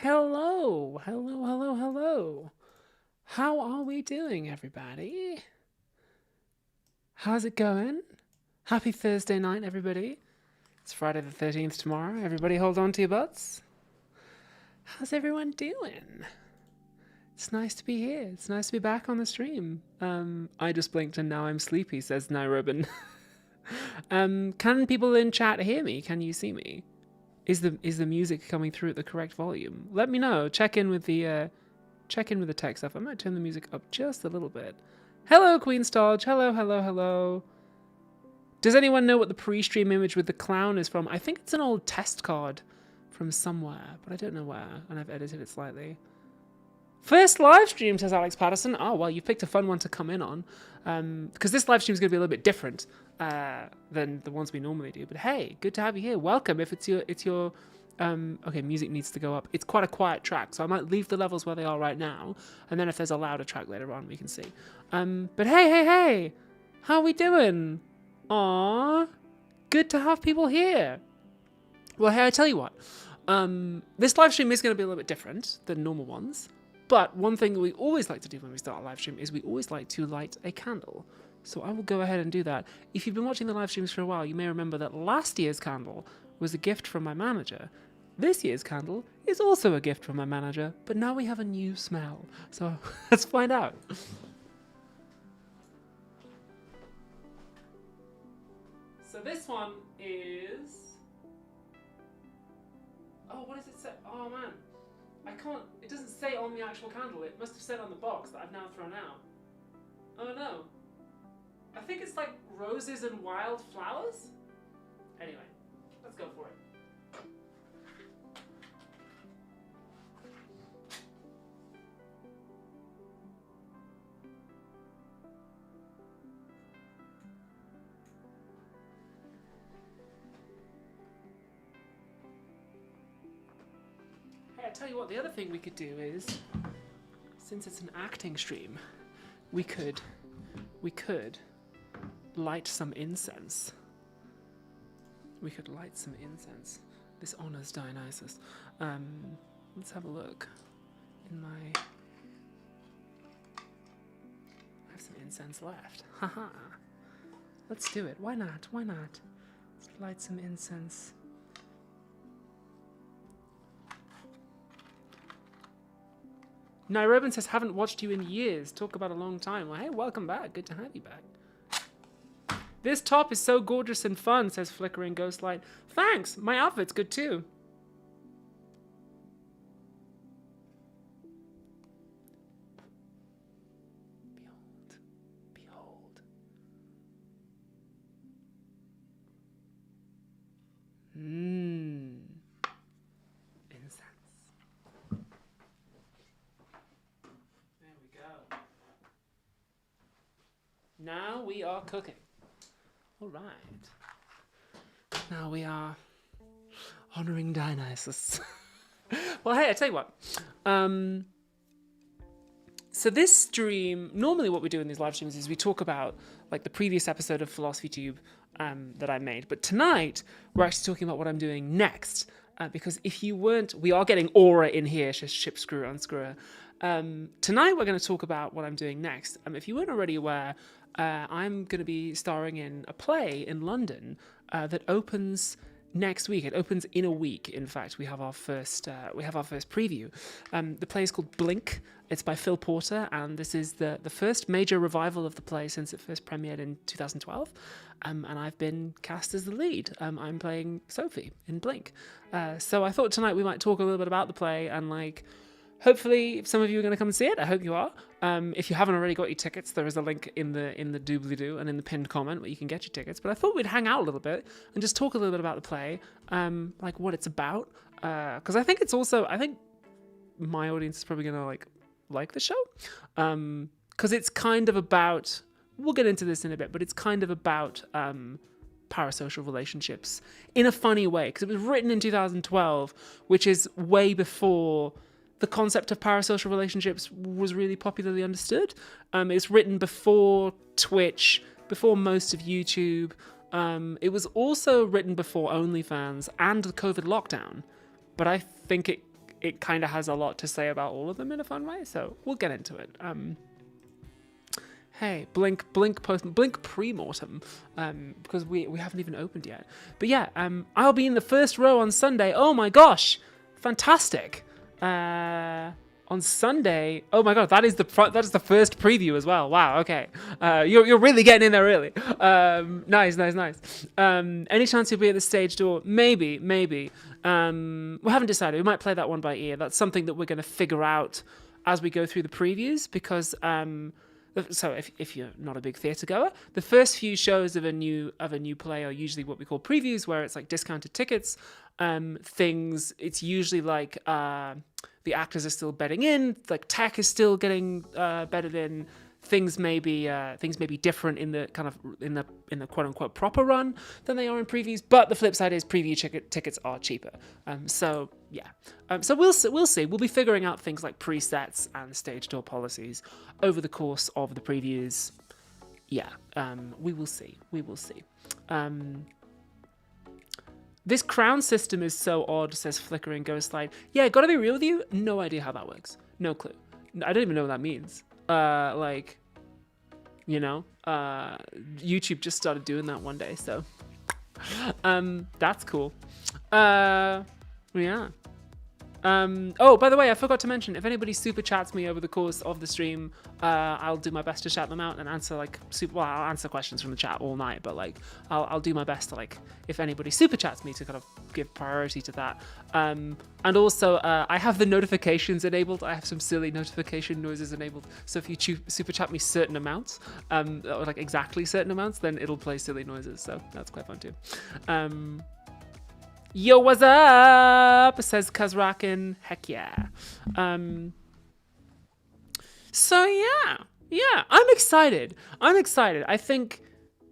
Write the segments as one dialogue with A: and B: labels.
A: Hello, hello, hello, hello. How are we doing, everybody? How's it going? Happy Thursday night, everybody. It's Friday the 13th tomorrow. Everybody hold on to your butts. How's everyone doing? It's nice to be here. It's nice to be back on the stream. I just blinked and now I'm sleepy, says Nairobi. Can people in chat hear me? Can you see me? Is the music coming through at the correct volume? Let me know. Check in with the tech stuff. I might turn the music up just a little bit. Hello, Queen Stodge. Hello, hello, hello. Does anyone know what the pre-stream image with the clown is from? I think it's an old test card from somewhere, but I don't know where, and I've edited it slightly. First live stream, says Alex Patterson. Oh, well, you've picked a fun one to come in on. Because this live stream is going to be a little bit different than the ones we normally do. But hey, good to have you here. Welcome. If it's your okay, music needs to go up. It's quite a quiet track, so I might leave the levels where they are right now, and then if there's a louder track later on, we can see. But hey, how are we doing? Aww, good to have people here. Well, hey, I tell you what, this live stream is going to be a little bit different than normal ones, but one thing that we always like to do when we start a live stream is we always like to light a candle. So I will go ahead and do that. If you've been watching the live streams for a while, you may remember that last year's candle was a gift from my manager. This year's candle is also a gift from my manager, but now we have a new smell. So let's find out. So this one is... Oh, what does it say? Oh man, I can't... It doesn't say on the actual candle. It must have said on the box that I've now thrown out. Oh no. I think it's like roses and wild flowers? Anyway, let's go for it. Hey, I tell you what, the other thing we could do is, since it's an acting stream, we could light some incense. We could light some incense. This honors Dionysus. Let's have a look. I have some incense left. Haha. Let's do it. Why not? Why not? Let's light some incense. Nairobi says, haven't watched you in years. Talk about a long time. Well, hey, welcome back. Good to have you back. This top is so gorgeous and fun, says Flickering Ghostlight. Thanks. My outfit's good too. Behold. Behold. Incense. There we go. Now we are cooking. All right. Now we are honoring Dionysus. Well, hey, I tell you what. So this stream, normally what we do in these live streams is we talk about like the previous episode of Philosophy Tube that I made. But tonight, we're actually talking about what I'm doing next. Because if you weren't, we are getting aura in here, ship screw unscrewer. Tonight, we're going to talk about what I'm doing next. If you weren't already aware, I'm going to be starring in a play in London that opens next week. It opens in a week. In fact, we have our first preview. The play is called Blink. It's by Phil Porter, and this is the first major revival of the play since it first premiered in 2012. And I've been cast as the lead. I'm playing Sophie in Blink. So I thought tonight we might talk a little bit about the play and like. Hopefully, some of you are going to come and see it. I hope you are. If you haven't already got your tickets, there is a link in the doobly-doo and in the pinned comment where you can get your tickets. But I thought we'd hang out a little bit and just talk a little bit about the play, like what it's about. Because I think my audience is probably going to like the show. Because it's kind of about, we'll get into this in a bit, but it's kind of about parasocial relationships in a funny way. Because it was written in 2012, which is way before the concept of parasocial relationships was really popularly understood. It's written before Twitch, before most of YouTube. It was also written before OnlyFans and the COVID lockdown. But I think it kind of has a lot to say about all of them in a fun way. So we'll get into it. Hey, blink pre-mortem, because we haven't even opened yet. But yeah, I'll be in the first row on Sunday. Oh my gosh, fantastic! On Sunday, oh my god, that is the first preview as well. Wow, okay, you're really getting in there early. Nice. Any chance you'll be at the stage door? Maybe. We haven't decided. We might play that one by ear. That's something that we're going to figure out as we go through the previews, because so if you're not a big theatre goer, the first few shows of a new play are usually what we call previews, where it's like discounted tickets. It's usually like the actors are still bedding in, like tech is still getting bedded in. Things may be different in the kind of in the quote unquote proper run than they are in previews. But the flip side is preview tickets are cheaper. So yeah. So we'll see. We'll be figuring out things like presets and stage door policies over the course of the previews. Yeah. We will see. This crown system is so odd, says Flickering Ghost Light. Yeah, gotta be real with you. No idea how that works. No clue. I don't even know what that means. YouTube just started doing that one day, so that's cool. Yeah. Oh, by the way, I forgot to mention, if anybody super chats me over the course of the stream, I'll do my best to shout them out and answer I'll answer questions from the chat all night, but I'll do my best to if anybody super chats me, to kind of give priority to that. And also, I have the notifications enabled. I have some silly notification noises enabled. So if you super chat me certain amounts, or exactly certain amounts, then it'll play silly noises. So that's quite fun too. Yo, what's up? Says Kazrakin. Heck yeah. So yeah, I'm excited. I think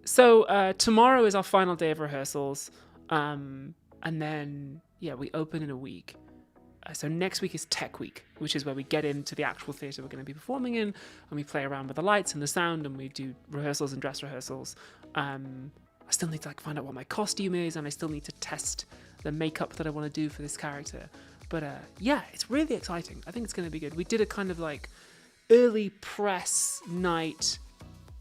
A: so. Tomorrow is our final day of rehearsals, and then we open in a week. So next week is Tech Week, which is where we get into the actual theatre we're going to be performing in, and we play around with the lights and the sound, and we do rehearsals and dress rehearsals. I still need to find out what my costume is, and I still need to test the makeup that I want to do for this character. But it's really exciting. I think it's going to be good. We did a kind of early press night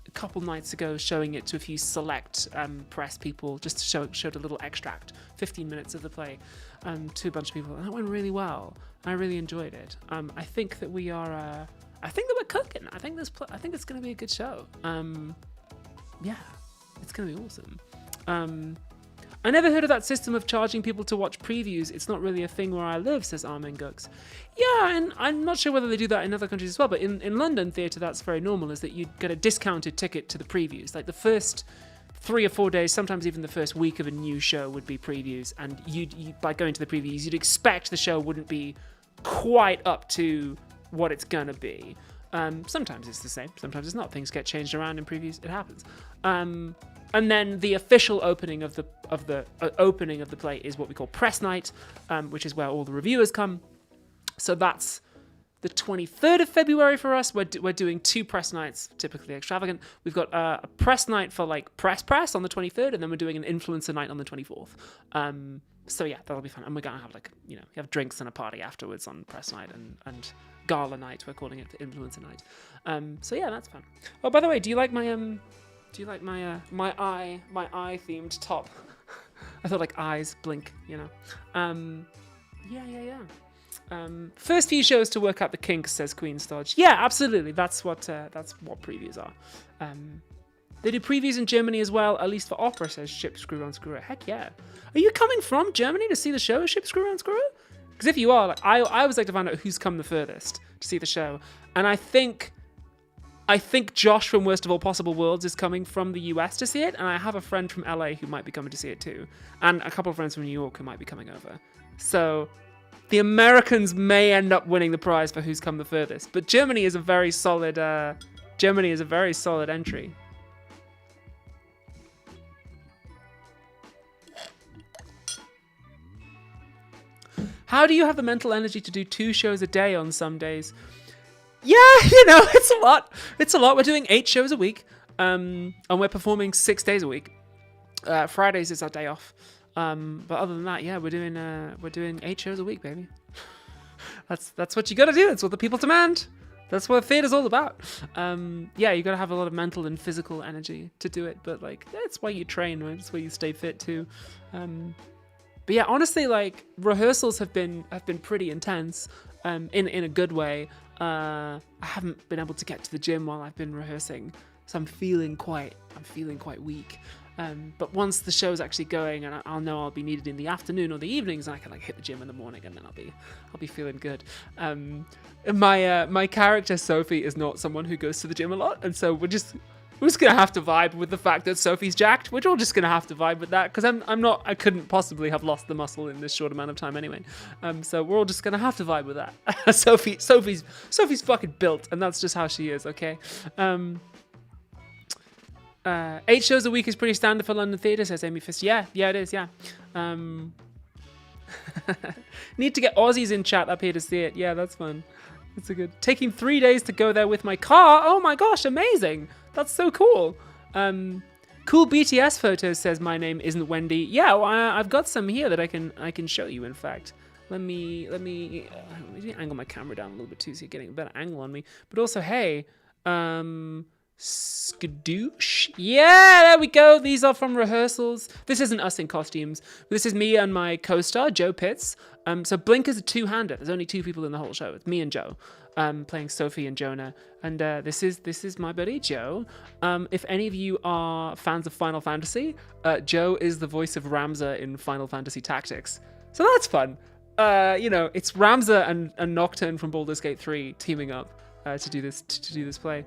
A: a couple nights ago, showing it to a few select press people, just to showed a little extract, 15 minutes of the play, to a bunch of people, and that went really well. I really enjoyed it. I think that we are. I think that we're cooking. I think it's going to be a good show. It's going to be awesome. I never heard of that system of charging people to watch previews. It's not really a thing where I live, says Armin Gux. Yeah, and I'm not sure whether they do that in other countries as well, but in London theatre, that's very normal, is that you get a discounted ticket to the previews. The first 3 or 4 days, sometimes even the first week of a new show would be previews, and you by going to the previews, you'd expect the show wouldn't be quite up to what it's going to be. Sometimes it's the same, sometimes it's not. Things get changed around in previews, it happens. And then the official opening of the play is what we call press night, which is where all the reviewers come. So that's the 23rd of February for us. We're doing 2 press nights, typically extravagant. We've got a press night for press on the 23rd, and then we're doing an influencer night on the 24th. So yeah, that'll be fun. And we're gonna have we have drinks and a party afterwards on press night and gala night. We're calling it the influencer night. So yeah, that's fun. Oh, by the way, do you like my my eye themed top? I thought eyes blink, Yeah. First few shows to work out the kinks, says Queen Stodge. Yeah, absolutely. That's what previews are. They do previews in Germany as well, at least for opera, says Ship Screw on Screw. Heck yeah. Are you coming from Germany to see the show, Ship Screw on Screw? Because if you are, I always like to find out who's come the furthest to see the show. And I think Josh from Worst of All Possible Worlds is coming from the US to see it, and I have a friend from LA who might be coming to see it too, and a couple of friends from New York who might be coming over. So the Americans may end up winning the prize for who's come the furthest, but Germany is a very solid entry. How do you have the mental energy to do 2 shows a day on some days? Yeah, it's a lot. We're doing 8 shows a week, and we're performing 6 days a week. Fridays is our day off. But other than that, yeah, we're doing 8 shows a week, baby. That's what you got to do. That's what the people demand. That's what theatre's all about. Yeah, you got to have a lot of mental and physical energy to do it, but like that's why you train, right? That's why you stay fit too. But yeah, honestly, like rehearsals have been pretty intense, in a good way. I haven't been able to get to the gym while I've been rehearsing, so I'm feeling quite weak. But once the show's actually going, and I'll know I'll be needed in the afternoon or the evenings, and I can like hit the gym in the morning, and then I'll be feeling good. My character Sophie is not someone who goes to the gym a lot, and so we're just gonna have to vibe with the fact that Sophie's jacked. We're all just gonna have to vibe with that, because I couldn't possibly have lost the muscle in this short amount of time anyway. So we're all just gonna have to vibe with that. Sophie's fucking built, and that's just how she is. Okay. 8 shows a week is pretty standard for London theatre, says Amy Fist. Yeah, it is. Yeah. Need to get Aussies in chat up here to see it. Yeah, that's fun. That's a good. Taking 3 days to go there with my car. Oh my gosh, amazing. That's so cool. Cool BTS photos, says my name isn't Wendy. Yeah, well, I've got some here that I can show you. In fact, let me angle my camera down a little bit too, so you're getting a better angle on me. But also, hey, skadoosh. Yeah, there we go. These are from rehearsals. This isn't us in costumes. This is me and my co-star, Joe Pitts. So Blink is a two-hander. There's only 2 people in the whole show. It's me and Joe, playing Sophie and Jonah. And this is my buddy, Joe. If any of you are fans of Final Fantasy, Joe is the voice of Ramza in Final Fantasy Tactics. So that's fun. It's Ramza and Nocturne from Baldur's Gate 3 teaming up. To do this play.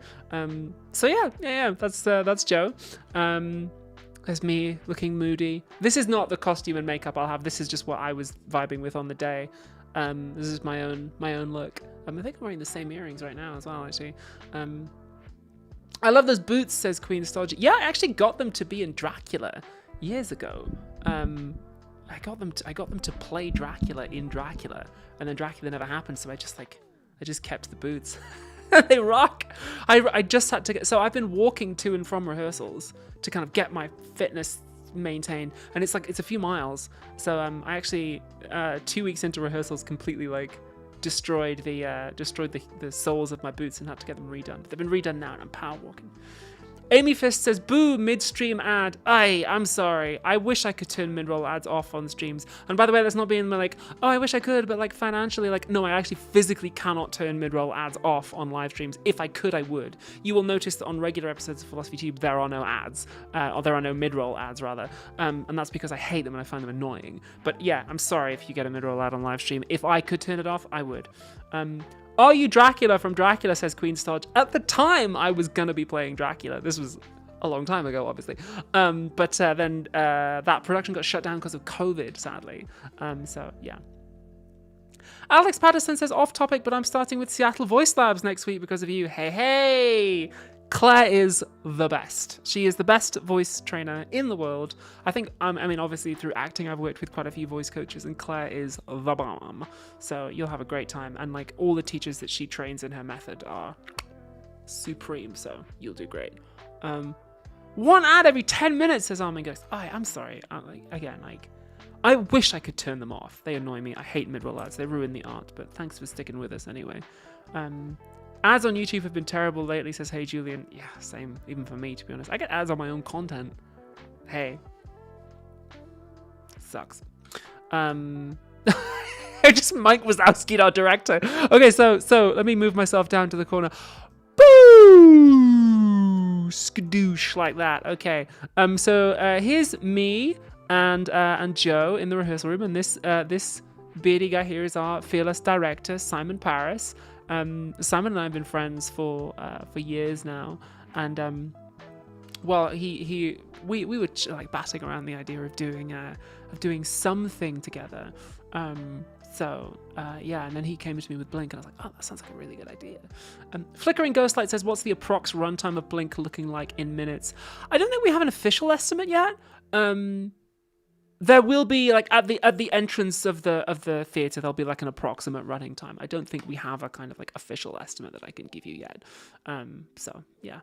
A: So yeah, that's Joe. There's me looking moody. This is not the costume and makeup I'll have. This is just what I was vibing with on the day. This is my own look. I think I'm wearing the same earrings right now as well, actually. I love those boots, says Queen Nostalgia. Yeah, I actually got them to be in Dracula years ago. I got them to play Dracula in Dracula, and then Dracula never happened, so I just kept the boots. They rock. I just had to get, so I've been walking to and from rehearsals to kind of get my fitness maintained, and it's a few miles. So I actually 2 weeks into rehearsals completely destroyed the soles of my boots and had to get them redone. They've been redone now, and I'm power walking. Amy Fist says, boo, midstream ad. I'm sorry. I wish I could turn mid-roll ads off on streams. And by the way, that's not being oh, I wish I could, but financially, no, I actually physically cannot turn mid-roll ads off on live streams. If I could, I would. You will notice that on regular episodes of Philosophy Tube, there are no ads, or there are no mid-roll ads, rather. And that's because I hate them and I find them annoying. But yeah, I'm sorry if you get a mid-roll ad on live stream. If I could turn it off, I would. Are you Dracula from Dracula, says Queen Stodge. At the time, I was going to be playing Dracula. This was a long time ago, obviously. But then that production got shut down because of COVID, sadly. So, yeah. Alex Patterson says, off topic, but I'm starting with Seattle Voice Labs next week because of you. Hey! Claire is the best. She is the best voice trainer in the world. I think, obviously through acting, I've worked with quite a few voice coaches, and Claire is the bomb. So you'll have a great time. And all the teachers that she trains in her method are supreme. So you'll do great. One ad every 10 minutes, says Armin Ghost. I'm sorry. I wish I could turn them off. They annoy me. I hate mid-roll ads. They ruin the art. But thanks for sticking with us anyway. Ads on YouTube have been terrible lately, says Hey Julian. Yeah, same. Even for me, to be honest. I get ads on my own content. Hey. Sucks. Just Mike Wazowski, our director. Okay, so let me move myself down to the corner. Boo! Skadoosh, like that. Okay. So here's me and Joe in the rehearsal room, and this beardy guy here is our fearless director, Simon Paris. Simon and I have been friends for years now, and we were batting around the idea of doing something together. Yeah, and then he came to me with Blink, and I was like, oh, that sounds like a really good idea. Flickering Ghostlight says, what's the approx runtime of Blink looking like in minutes? I don't think we have an official estimate yet. There will be at the entrance of the theatre, there'll be an approximate running time. I don't think we have a kind of official estimate that I can give you yet. So yeah.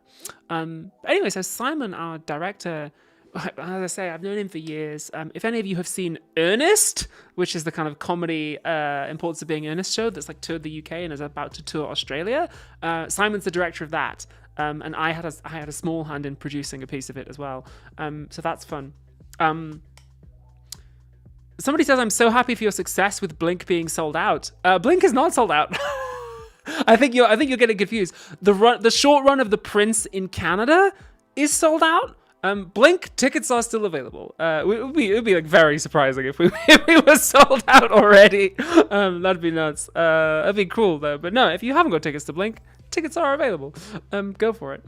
A: Anyway, so Simon, our director, as I say, I've known him for years. If any of you have seen Ernest, which is the kind of comedy Importance of Being Earnest show that's like toured the UK and is about to tour Australia, Simon's the director of that. And I had a small hand in producing a piece of it as well. So that's fun. Somebody says, I'm so happy for your success with Blink being sold out. Blink is not sold out. I think you're getting confused. The short run of The Prince in Canada is sold out. Blink tickets are still available. It would be like very surprising if we were sold out already. That'd be nuts. That'd be cool though. But no, if you haven't got tickets to Blink, tickets are available. Go for it.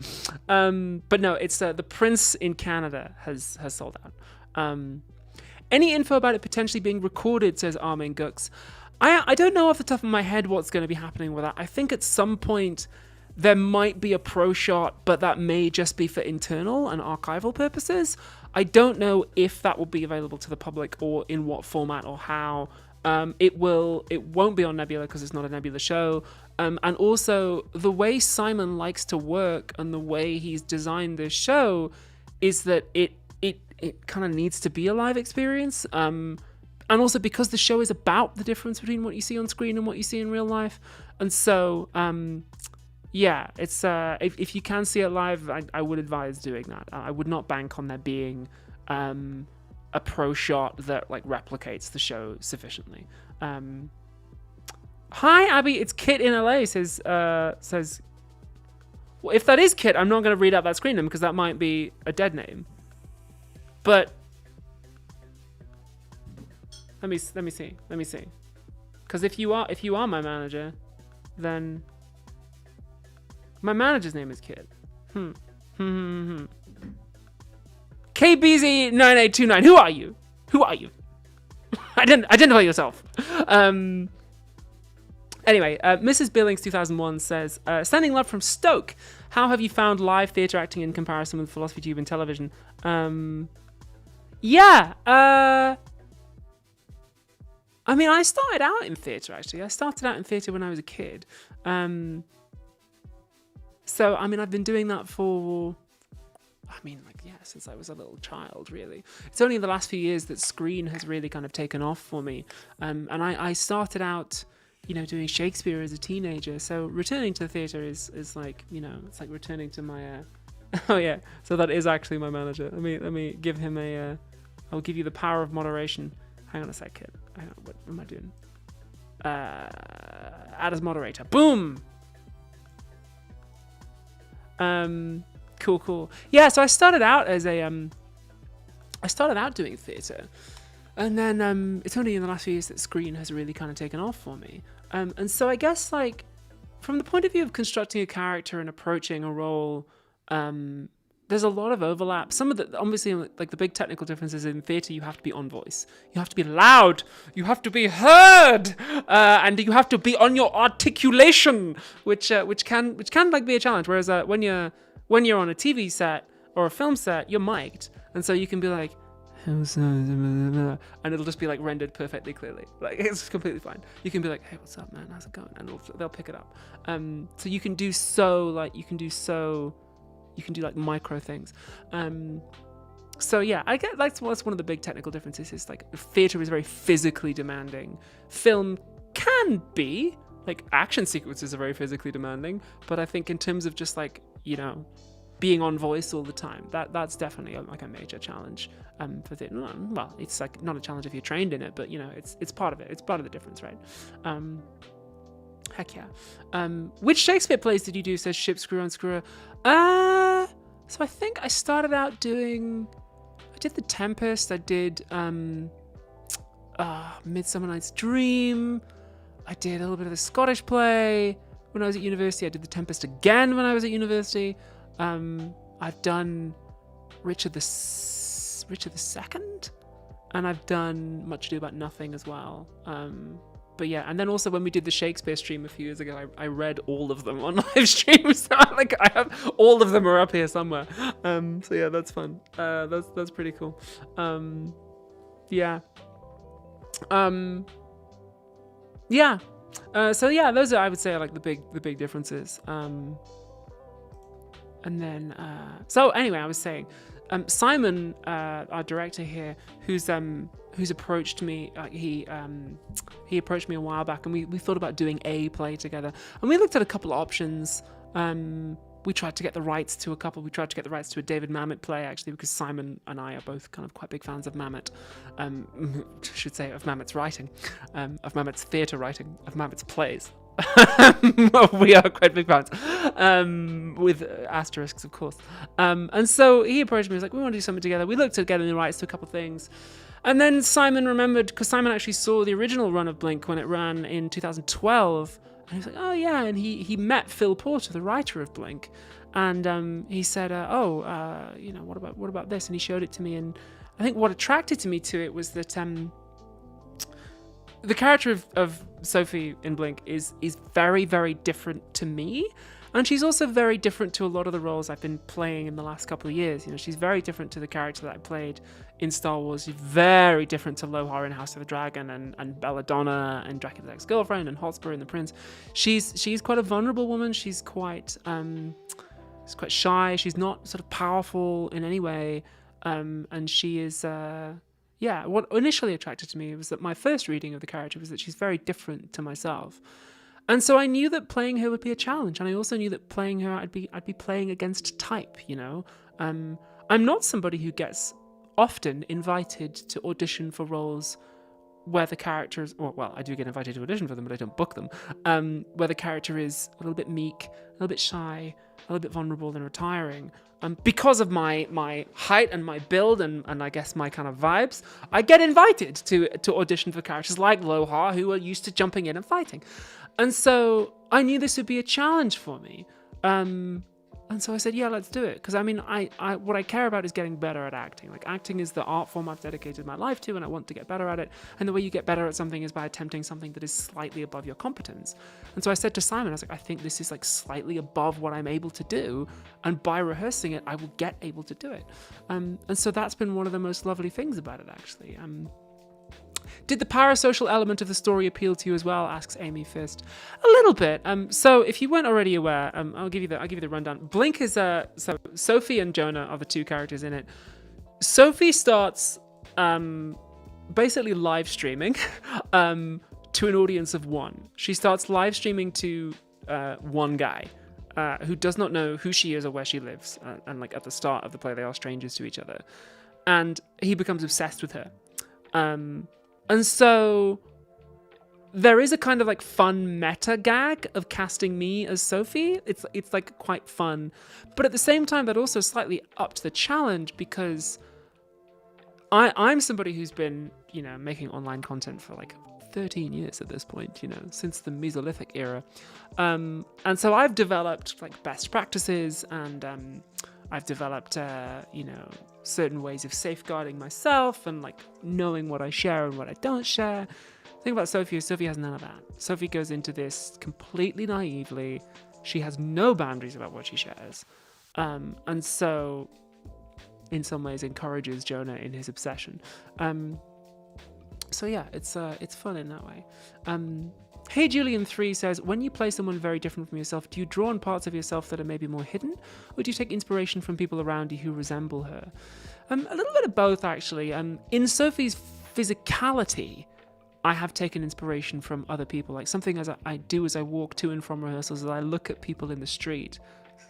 A: But no, it's The Prince in Canada has sold out. Any info about it potentially being recorded, says Armin Gux. I don't know off the top of my head what's going to be happening with that. I think at some point there might be a pro shot, but that may just be for internal and archival purposes. I don't know if that will be available to the public or in what format or how. It won't be on Nebula because it's not a Nebula show. And also the way Simon likes to work and the way he's designed this show is that it kind of needs to be a live experience. And also because the show is about the difference between what you see on screen and what you see in real life. And so, yeah, it's if you can see it live, I would advise doing that. I would not bank on there being a pro shot that like replicates the show sufficiently. Hi Abby, it's Kit in LA. Says well, if that is Kit, I'm not going to read out that screen name because that might be a dead name. But let me see. Because if you are my manager, then my manager's name is Kit. KBZ9829. Who are you? Identify yourself. Anyway, Mrs. Billings 2001 says, Standing Love from Stoke. How have you found live theatre acting in comparison with Philosophy Tube and television? Yeah. I mean, I started out in theatre, actually. I started out in theatre when I was a kid. So, I mean, I've been doing that for, since I was a little child, really. It's only in the last few years that screen has really kind of taken off for me. And I started out, doing Shakespeare as a teenager. So returning to the theatre is like, it's like returning to my... Oh, yeah. So that is actually my manager. Let me give him I'll give you the power of moderation. Hang on a sec, kid. Hang on, what am I doing? Add as moderator. Boom! Cool. Yeah, so I started out as doing theatre. And then it's only in the last few years that screen has really kind of taken off for me. And so I guess, like, from the point of view of constructing a character and approaching a role, there's a lot of overlap. Some of the, obviously, like the big technical differences in theatre, you have to be on voice. You have to be loud. You have to be heard. And you have to be on your articulation, which can like be a challenge. Whereas when you're on a TV set or a film set, you're mic'd. And so you can be like, and it'll just be like rendered perfectly clearly. Like, it's completely fine. You can be like, hey, what's up, man? How's it going? And they'll pick it up. So you can do like micro things. So yeah, I get that's one of the big technical differences is like theatre is very physically demanding. Film can be, like action sequences are very physically demanding, but I think in terms of just like, being on voice all the time, that's definitely like a major challenge for theatre. Well, it's like not a challenge if you're trained in it, but it's part of it. It's part of the difference, right? Heck yeah. Which Shakespeare plays did you do, says Ship Screw Unscrewer? So I think I started out I did The Tempest, I did Midsummer Night's Dream, I did a little bit of the Scottish play when I was at university, I did The Tempest again when I was at university, I've done Richard the Second, and I've done Much Ado About Nothing as well. But yeah, and then also when we did the Shakespeare stream a few years ago, I read all of them on live stream. So I have all of them are up here somewhere. So yeah, that's fun. That's pretty cool. Yeah. Yeah. So yeah, those are, I would say, like the big differences. And then so anyway, I was saying, Simon, our director here, who's approached me, he approached me a while back, and we thought about doing a play together, and we looked at a couple of options. We tried to get the rights to a couple. We tried to get the rights to a David Mamet play, actually, because Simon and I are both kind of quite big fans of Mamet. I should say of Mamet's writing, of Mamet's theatre writing, of Mamet's plays. We are quite big fans, with asterisks, of course. And so he approached me. He was like, "We want to do something together." We looked at getting the rights to a couple of things, and then Simon remembered, because Simon actually saw the original run of Blink when it ran in 2012. And he was like, "Oh yeah," and he met Phil Porter, the writer of Blink, and he said, what about this?" And he showed it to me, and I think what attracted me to it was that the character of Sophie in Blink is very, very different to me, and she's also very different to a lot of the roles I've been playing in the last couple of years. You know, she's very different to the character that I played in Star Wars. She's very different to Lohar in House of the Dragon and Belladonna and Dracula's Ex-Girlfriend and Hotspur and the Prince. She's quite a vulnerable woman. She's quite shy. She's not sort of powerful in any way, and she is. What initially attracted to me was that my first reading of the character was that she's very different to myself. And so I knew that playing her would be a challenge, and I also knew that playing her, I'd be playing against type, you know. I'm not somebody who gets often invited to audition for roles where the characters, well, I do get invited to audition for them, but I don't book them, where the character is a little bit meek, a little bit shy, a little bit vulnerable and retiring. Because of my height and my build and I guess my kind of vibes, I get invited to audition for characters like Lohar, who are used to jumping in and fighting. And so I knew this would be a challenge for me. And so I said, yeah, let's do it. Because I mean, I what I care about is getting better at acting. Like, acting is the art form I've dedicated my life to, and I want to get better at it. And the way you get better at something is by attempting something that is slightly above your competence. And so I said to Simon, I was like, I think this is like slightly above what I'm able to do. And by rehearsing it, I will get able to do it. And so that's been one of the most lovely things about it, actually. Did the parasocial element of the story appeal to you as well? Asks Amy Fist. A little bit. So if you weren't already aware, I'll give you the rundown. Blink is so Sophie and Jonah are the two characters in it. Sophie starts basically live streaming to an audience of one. She starts live streaming to one guy who does not know who she is or where she lives. And like at the start of the play, they are strangers to each other, and he becomes obsessed with her. And so there is a kind of like fun meta gag of casting me as Sophie. It's like quite fun, but at the same time that also slightly upped the challenge, because I'm somebody who's been, you know, making online content for like 13 years at this point, you know, since the Mesolithic era. And so I've developed like best practices, and I've developed, certain ways of safeguarding myself and like knowing what I share and what I don't share. The thing about Sophie is Sophie has none of that. Sophie goes into this completely naively. She has no boundaries about what she shares. And so in some ways encourages Jonah in his obsession. So yeah, it's fun in that way. Hey Julian3 says, when you play someone very different from yourself, do you draw on parts of yourself that are maybe more hidden, or do you take inspiration from people around you who resemble her? A little bit of both, actually. In Sophie's physicality, I have taken inspiration from other people. Like something as I do as I walk to and from rehearsals, as I look at people in the street.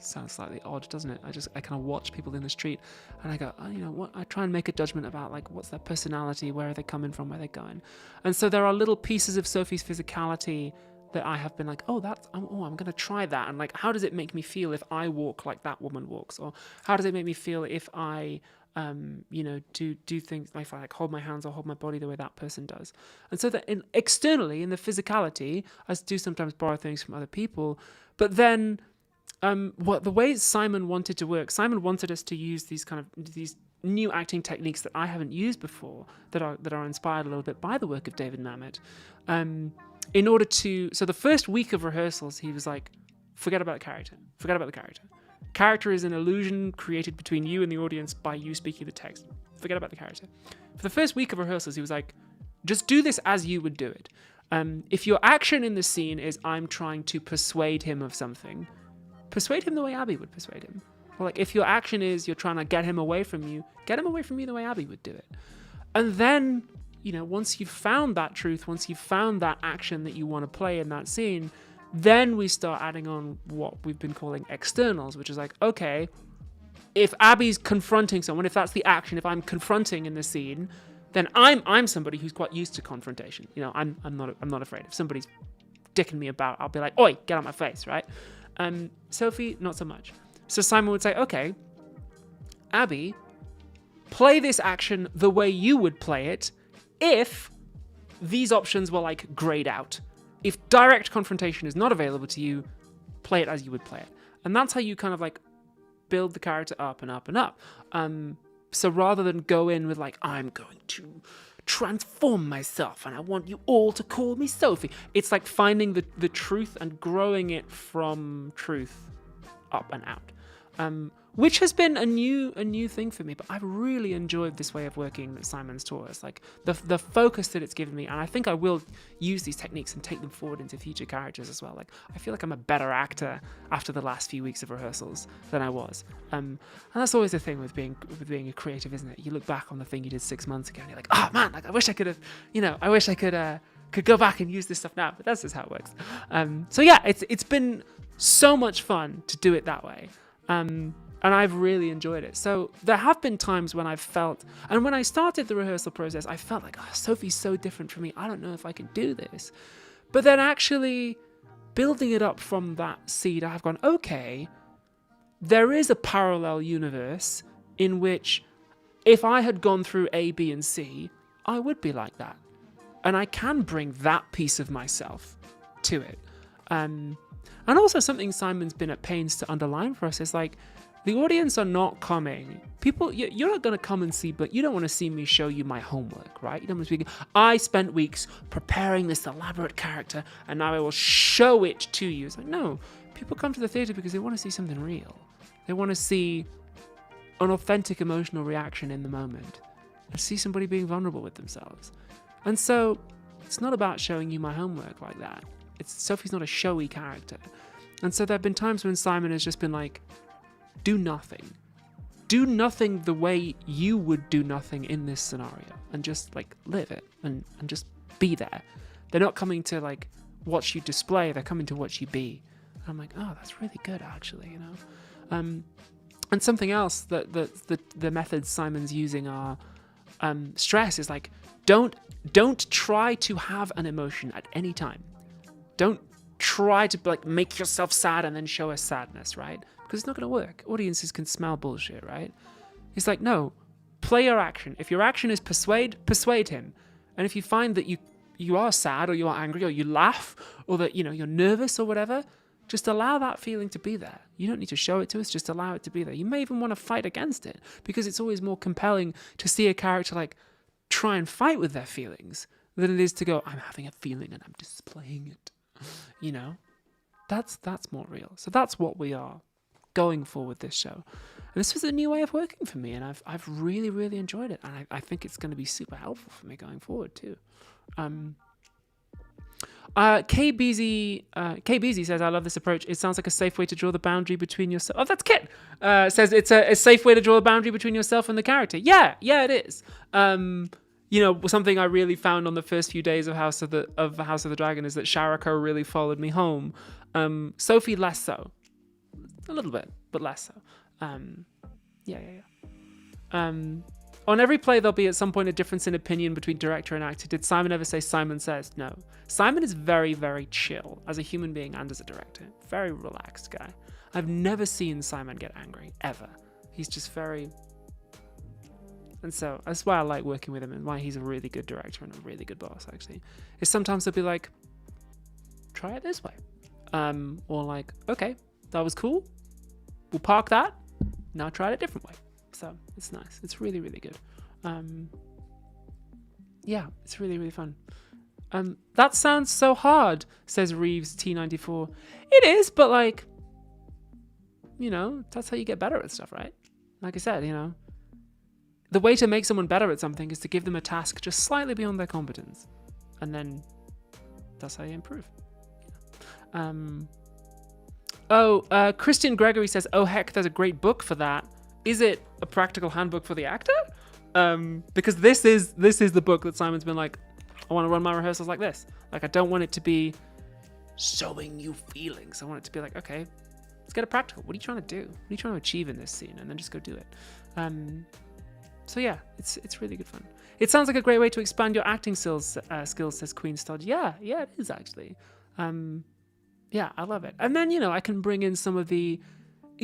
A: Sounds slightly odd, doesn't it? I kind of watch people in the street and I go, oh, you know what? I try and make a judgment about like what's their personality, where are they coming from, where they're going. And so there are little pieces of Sophie's physicality that I have been like, I'm going to try that. And like, how does it make me feel if I walk like that woman walks? Or how does it make me feel if I, do things like if I like hold my hands or hold my body the way that person does? And so that externally in the physicality, I do sometimes borrow things from other people, but then the way Simon wanted to work, Simon wanted us to use these new acting techniques that I haven't used before, that are inspired a little bit by the work of David Mamet. So the first week of rehearsals, he was like, forget about the character. Character is an illusion created between you and the audience by you speaking the text. Forget about the character. For the first week of rehearsals, he was like, just do this as you would do it. If your action in the scene is I'm trying to persuade him of something, persuade him the way Abby would persuade him. Or like if your action is you're trying to get him away from you the way Abby would do it. And then, once you've found that truth, once you've found that action that you want to play in that scene, then we start adding on what we've been calling externals, which is like, okay, if Abby's confronting someone, if that's the action, if I'm confronting in the scene, then I'm somebody who's quite used to confrontation. I'm not afraid. If somebody's dicking me about, I'll be like, oi, get out my face, right? Sophie, not so much. So Simon would say, okay, Abby, play this action the way you would play it if these options were like grayed out. If direct confrontation is not available to you, play it as you would play it. And that's how you kind of like build the character up and up and up. So rather than go in with like, I'm going to transform myself and I want you all to call me Sophie, it's like finding the truth and growing it from truth up and out. Which has been a new thing for me, but I've really enjoyed this way of working that Simon's taught us. Like the focus that it's given me, and I think I will use these techniques and take them forward into future characters as well. Like I feel like I'm a better actor after the last few weeks of rehearsals than I was. And that's always the thing with being a creative, isn't it? You look back on the thing you did 6 months ago and you're like, oh man, like I wish I could have, I wish I could go back and use this stuff now, but that's just how it works. So yeah, it's been so much fun to do it that way. And I've really enjoyed it. So there have been times when I've felt, and when I started the rehearsal process, I felt like, Sophie's so different from me. I don't know if I can do this. But then actually building it up from that seed, I've gone, okay, there is a parallel universe in which if I had gone through A, B, and C, I would be like that. And I can bring that piece of myself to it. And also something Simon's been at pains to underline for us is like, the audience are not coming. People, you're not going to come and see, but you don't want to see me show you my homework, right? You don't want to be, I spent weeks preparing this elaborate character, and now I will show it to you. It's like, no, people come to the theatre because they want to see something real. They want to see an authentic emotional reaction in the moment and see somebody being vulnerable with themselves. And so it's not about showing you my homework like that. Sophie's not a showy character. And so there have been times when Simon has just been like, do nothing. Do nothing the way you would do nothing in this scenario, and just like live it and just be there. They're not coming to like watch you display, they're coming to watch you be. And I'm like, oh, that's really good actually, And something else that the methods Simon's using are stress is like, don't try to have an emotion at any time. Don't try to like make yourself sad and then show us sadness, right? Because it's not going to work. Audiences can smell bullshit, right? It's like, no, play your action. If your action is persuade him. And if you find that you are sad or you are angry or you laugh or that, you're nervous or whatever, just allow that feeling to be there. You don't need to show it to us, just allow it to be there. You may even want to fight against it because it's always more compelling to see a character like try and fight with their feelings than it is to go, I'm having a feeling and I'm displaying it. That's more real. So that's what we are going for with this show. And this was a new way of working for me, and I've really, really enjoyed it. And I think it's going to be super helpful for me going forward too. K Beezy says, I love this approach. It sounds like a safe way to draw the boundary between yourself. Oh, that's Kit. Says it's a safe way to draw the boundary between yourself and the character. Yeah, it is. Something I really found on the first few days of House of the Dragon is that Sharako really followed me home. Sophie less so. A little bit, but less so. On every play, there'll be at some point a difference in opinion between director and actor. Did Simon ever say Simon says? No. Simon is very, very chill as a human being and as a director. Very relaxed guy. I've never seen Simon get angry, ever. He's just very... And so that's why I like working with him and why he's a really good director and a really good boss, actually. Is sometimes he'll be like, try it this way. Or like, okay, that was cool. We'll park that. Now try it a different way. So it's nice. It's really, really good. It's really, really fun. That sounds so hard, says Reeves T94. It is, but like, that's how you get better at stuff, right? Like I said, the way to make someone better at something is to give them a task just slightly beyond their competence. And then that's how you improve. Christian Gregory says, oh heck, there's a great book for that. Is it a practical handbook for the actor? Because this is the book that Simon's been like, I want to run my rehearsals like this. Like, I don't want it to be showing you feelings. I want it to be like, okay, let's get it practical. What are you trying to do? What are you trying to achieve in this scene? And then just go do it. So yeah, it's really good fun. It sounds like a great way to expand your acting skills, says Queen Stud. Yeah, it is actually. Yeah, I love it. And then, I can bring in some of the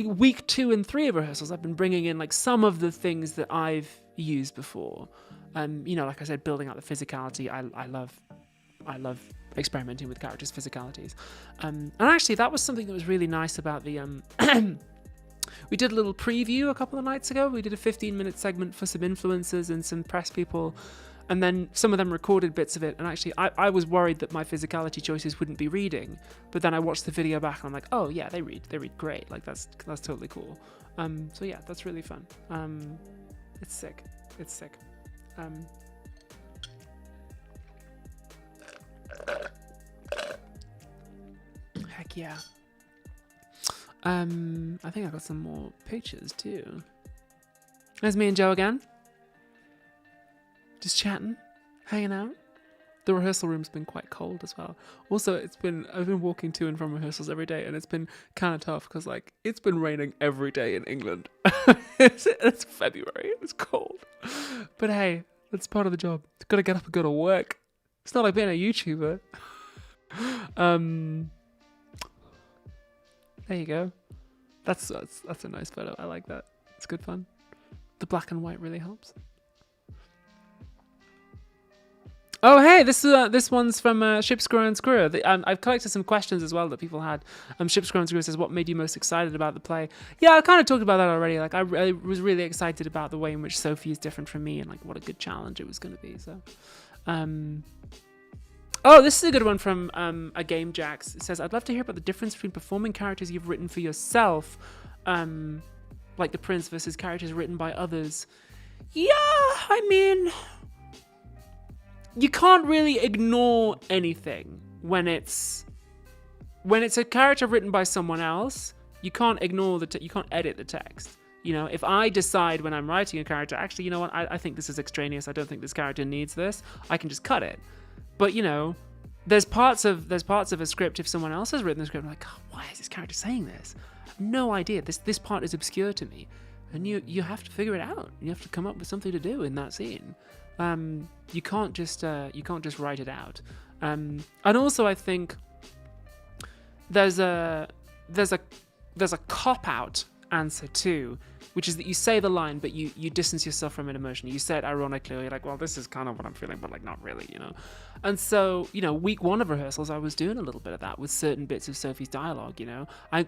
A: week 2 and 3 of rehearsals. I've been bringing in like some of the things that I've used before. Like I said, building out the physicality. I love experimenting with characters' physicalities. And actually, that was something that was really nice about the... we did a little preview a couple of nights ago. We did a 15-minute segment for some influencers and some press people. And then some of them recorded bits of it. And actually, I was worried that my physicality choices wouldn't be reading. But then I watched the video back and I'm like, oh yeah, they read great. Like that's totally cool. So yeah, that's really fun. It's sick. Heck yeah. I think I got some more pictures too. There's me and Joe again. Just chatting, hanging out. The rehearsal room's been quite cold as well. Also, I've been walking to and from rehearsals every day, and it's been kind of tough because like it's been raining every day in England. It's February. It's cold, but hey, that's part of the job. You've got to get up and go to work. It's not like being a YouTuber. There you go. That's a nice photo. I like that. It's good fun. The black and white really helps. Oh hey, this one's from Ship Screw and Screw. I've collected some questions as well that people had. Ship Screw and Screw says, "What made you most excited about the play?" Yeah, I kind of talked about that already. Like I was really excited about the way in which Sophie is different from me, and like what a good challenge it was going to be. So, oh, this is a good one from a Game Jacks. It says, "I'd love to hear about the difference between performing characters you've written for yourself, like the Prince, versus characters written by others." Yeah, I mean, you can't really ignore anything when it's a character written by someone else. You can't ignore you can't edit the text. If I decide when I'm writing a character, actually, you know what, I think this is extraneous. I don't think this character needs this. I can just cut it. But there's parts of a script. If someone else has written the script, I'm like, oh, why is this character saying this? I have no idea. This part is obscure to me, and you have to figure it out. You have to come up with something to do in that scene. You can't just write it out. And also, I think there's a cop-out answer too, which is that you say the line, but you distance yourself from it emotionally. You say it ironically. You're like, well, this is kind of what I'm feeling, but like not really, And so, week 1 of rehearsals, I was doing a little bit of that with certain bits of Sophie's dialogue.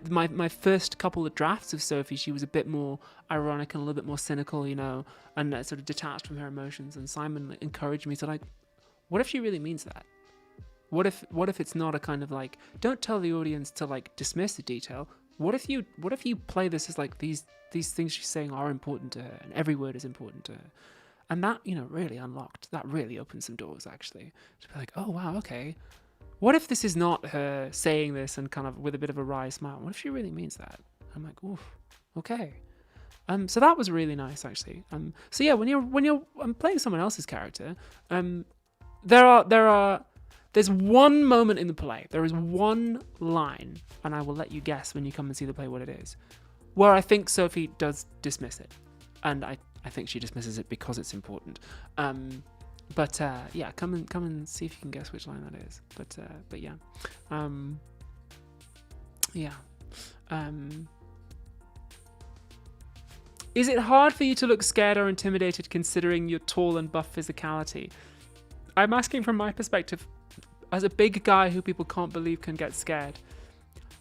A: My first couple of drafts of Sophie, she was a bit more ironic and a little bit more cynical, and sort of detached from her emotions. And Simon encouraged me to like, what if she really means that? What if it's not a kind of like, don't tell the audience to like dismiss the detail. What if you play this as like these things she's saying are important to her, and every word is important to her, and that really really opened some doors actually to be like, oh wow, okay, what if this is not her saying this and kind of with a bit of a wry smile? What if she really means that? I'm like, oof, okay. So that was really nice actually. So yeah, when you're playing someone else's character, there's one moment in the play, there is one line, and I will let you guess when you come and see the play what it is, where I think Sophie does dismiss it. And I think she dismisses it because it's important. But yeah, come and see if you can guess which line that is. But yeah. Is it hard for you to look scared or intimidated considering your tall and buff physicality? I'm asking from my perspective, as a big guy who people can't believe can get scared.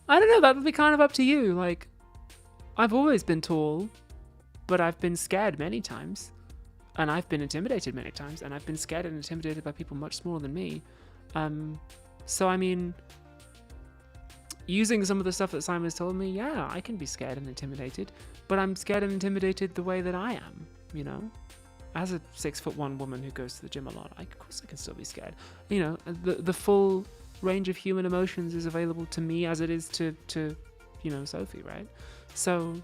A: I don't know, that would be kind of up to you. Like, I've always been tall, but I've been scared many times. And I've been intimidated many times. And I've been scared and intimidated by people much smaller than me. So, I mean, using some of the stuff that Simon's told me, yeah, I can be scared and intimidated. But I'm scared and intimidated the way that I am, As a 6'1" woman who goes to the gym a lot, of course I can still be scared. The full range of human emotions is available to me as it is to Sophie, right? So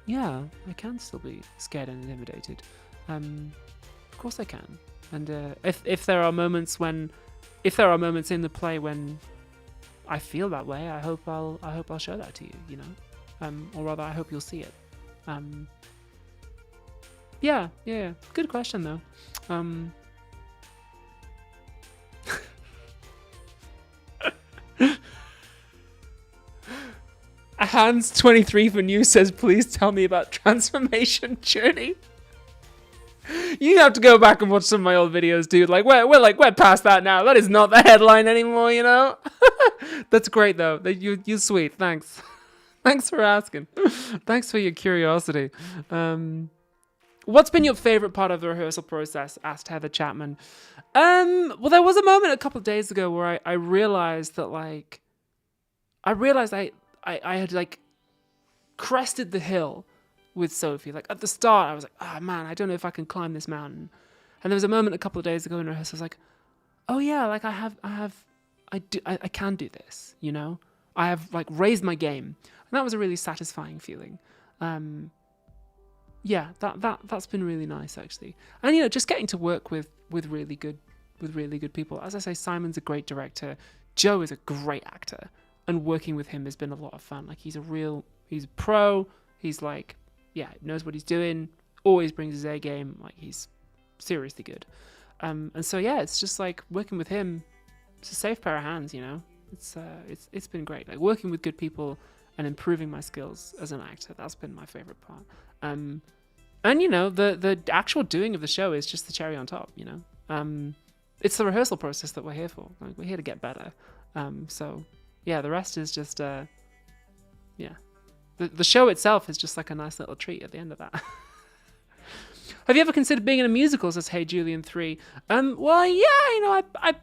A: yeah, I can still be scared and intimidated. Of course I can. And if there are moments in the play when I feel that way, I hope I'll show that to you, or rather, I hope you'll see it. Yeah. Good question though. Hans23 for news says, please tell me about transformation journey. You have to go back and watch some of my old videos, dude. Like we're past that now. That is not the headline anymore, That's great though. You're sweet. Thanks. Thanks for asking. Thanks for your curiosity. What's been your favorite part of the rehearsal process? Asked Heather Chapman. Well, there was a moment a couple of days ago where I realized that I had like crested the hill with Sophie. Like at the start, I was like, oh man, I don't know if I can climb this mountain. And there was a moment a couple of days ago in rehearsal, I was like, oh yeah, like I can do this, I have like raised my game. And that was a really satisfying feeling. Yeah, that's been really nice actually. And just getting to work with really good people. As I say, Simon's a great director. Joe is a great actor. And working with him has been a lot of fun. Like he's a pro. He's like, knows what he's doing. Always brings his A game. Like he's seriously good. And so it's just like working with him. It's a safe pair of hands, It's been great. Like working with good people and improving my skills as an actor. That's been my favorite part. And the actual doing of the show is just the cherry on top. It's the rehearsal process that we're here for. Like we're here to get better. So. Yeah, the rest is just, The show itself is just like a nice little treat at the end of that. Have you ever considered being in a musical, says Hey Julian 3? Well, yeah, I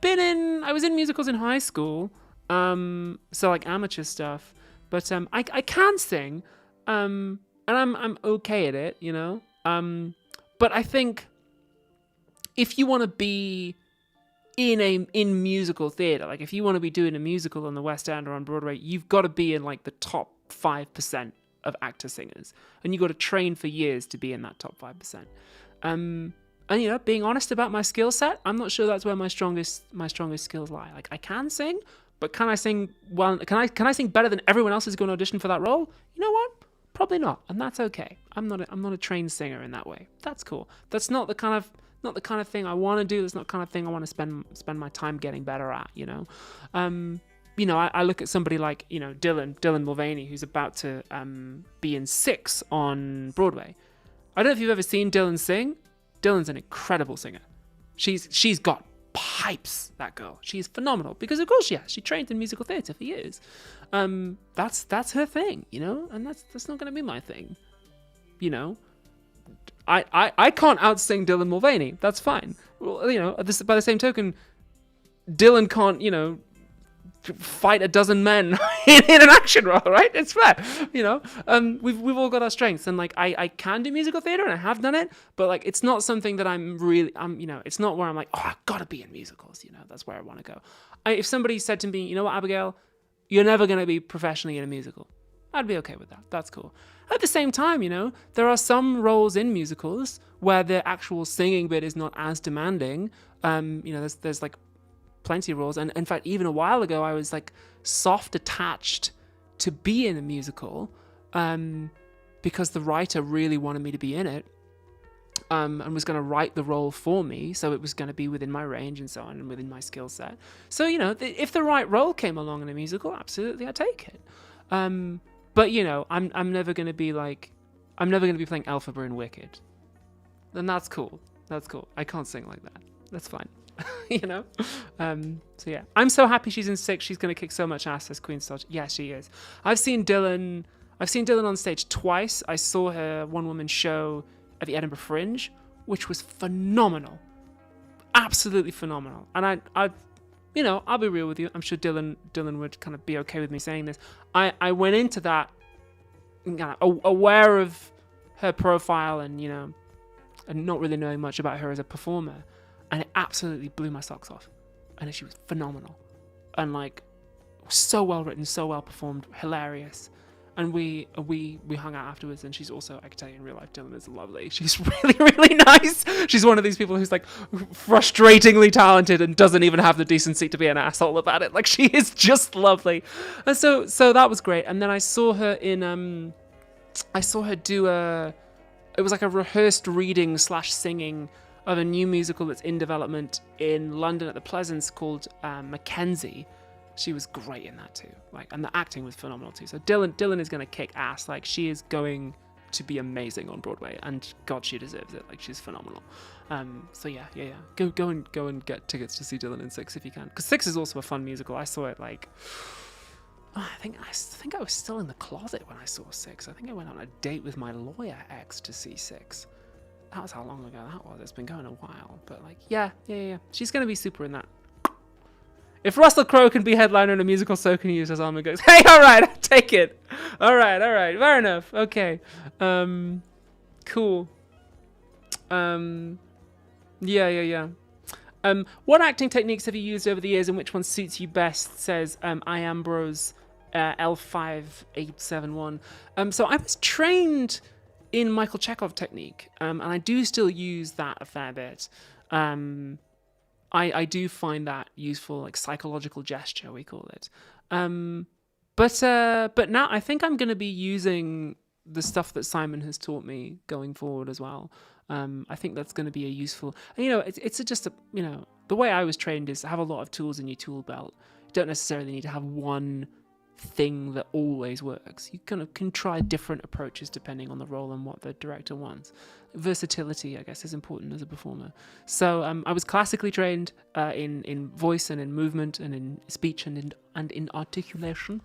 A: was in musicals in high school, so like amateur stuff, but I can sing, and I'm okay at it, but I think if you want to be in musical theater, like if you want to be doing a musical on the West End or on Broadway, you've got to be in like the top 5% of actor singers, and you got to train for years to be in that top 5%. And being honest about my skill set, I'm not sure that's where my strongest skills lie. Like I can sing, but can I sing well? Can I sing better than everyone else who's going to audition for that role? You know what? Probably not, and that's okay. I'm not a trained singer in that way. That's cool. That's not the kind of thing I want to do. That's not the kind of thing I want to spend my time getting better at, I look at somebody like, Dylan Mulvaney, who's about to be in 6 on Broadway. I don't know if you've ever seen Dylan sing. Dylan's an incredible singer. She's got pipes, that girl. She's phenomenal because of course she trained in musical theatre for years. That's her thing, and that's not going to be my thing, I can't outsing Dylan Mulvaney. That's fine. Well, by the same token, Dylan can't, fight a dozen men in an action role, right? It's fair, We've all got our strengths, and like I can do musical theater, and I have done it, but like it's not something that it's not where I'm like, oh, I've got to be in musicals. That's where I want to go. If somebody said to me, you know what, Abigail, you're never going to be professionally in a musical, I'd be okay with that. That's cool. At the same time, there are some roles in musicals where the actual singing bit is not as demanding. There's like plenty of roles. And in fact, even a while ago, I was like soft attached to be in a musical because the writer really wanted me to be in it and was going to write the role for me. So it was going to be within my range and so on and within my skill set. So, if the right role came along in a musical, absolutely, I'd take it. But I'm never gonna be playing Elphaba in Wicked. Then that's cool. I can't sing like that. That's fine. So yeah, I'm so happy she's in 6. She's gonna kick so much ass, says Queen Star. Yeah, she is. I've seen Dylan on stage twice. I saw her one-woman show at the Edinburgh Fringe, which was phenomenal, absolutely phenomenal. And I'll be real with you. I'm sure Dylan would kind of be okay with me saying this. I went into that aware of her profile and not really knowing much about her as a performer, and it absolutely blew my socks off. And she was phenomenal, and like so well written, so well performed, hilarious. and we hung out afterwards. And she's also, I can tell you in real life, Dylan is lovely. She's really, really nice. She's one of these people who's like frustratingly talented and doesn't even have the decency to be an asshole about it. Like, she is just lovely. And so that was great. And then I saw her in do it was like a rehearsed reading / singing of a new musical that's in development in London at the Pleasance called Mackenzie. She was great in that too. Like, and the acting was phenomenal too. So Dylan is going to kick ass. Like, she is going to be amazing on Broadway, and God, she deserves it. Like, she's phenomenal. So yeah. Go and get tickets to see Dylan in Six if you can, because Six is also a fun musical. I saw it like, I think I was still in the closet when I saw Six. I think I went on a date with my lawyer ex to see Six. That was how long ago that was. It's been going a while, but like, yeah. She's gonna be super in that. If Russell Crowe can be headliner in a musical, so can you, says Alma goes. Hey, all right, I'll take it. All right, fair enough. Okay, cool. Yeah. What acting techniques have you used over the years, and which one suits you best? Says Iambros L5871. So I was trained in Michael Chekhov technique, and I do still use that a fair bit. I do find that useful, like psychological gesture, we call it. But now I think I'm going to be using the stuff that Simon has taught me going forward as well. I think that's going to be a useful, it's just the way I was trained is to have a lot of tools in your tool belt. You don't necessarily need to have one thing that always works. You kind of can try different approaches depending on the role and what the director wants. Versatility, I guess, is important as a performer. So I was classically trained in voice and in movement and in speech and in articulation,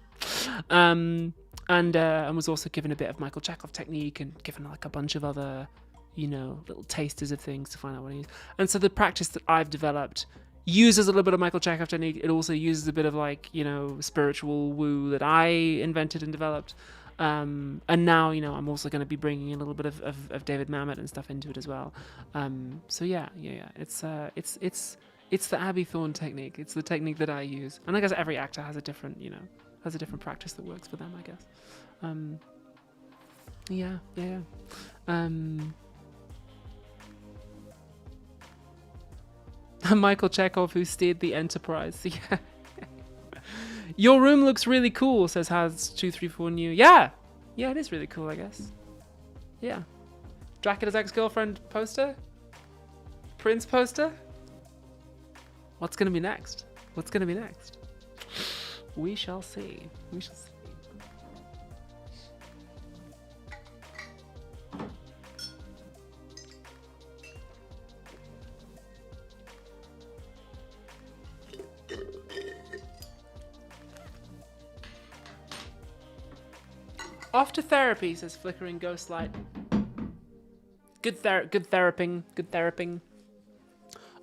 A: and was also given a bit of Michael Chekhov technique and given like a bunch of other little tasters of things to find out what he is. And so the practice that I've developed uses a little bit of Michael Chekhov technique. It also uses a bit of like spiritual woo that I invented and developed. And now I'm also going to be bringing a little bit of David Mamet and stuff into it as well. So yeah. It's the Abbey Thorne technique. It's the technique that I use, and I guess every actor has a different practice that works for them, I guess. Yeah. Michael Chekhov, who steered the Enterprise. Yeah. Your room looks really cool, says Has234 New. Yeah, it is really cool, I guess. Yeah. Dracula's ex-girlfriend poster? Prince poster? What's going to be next? We shall see. Off to therapy, says Flickering Ghostlight. Good theraping.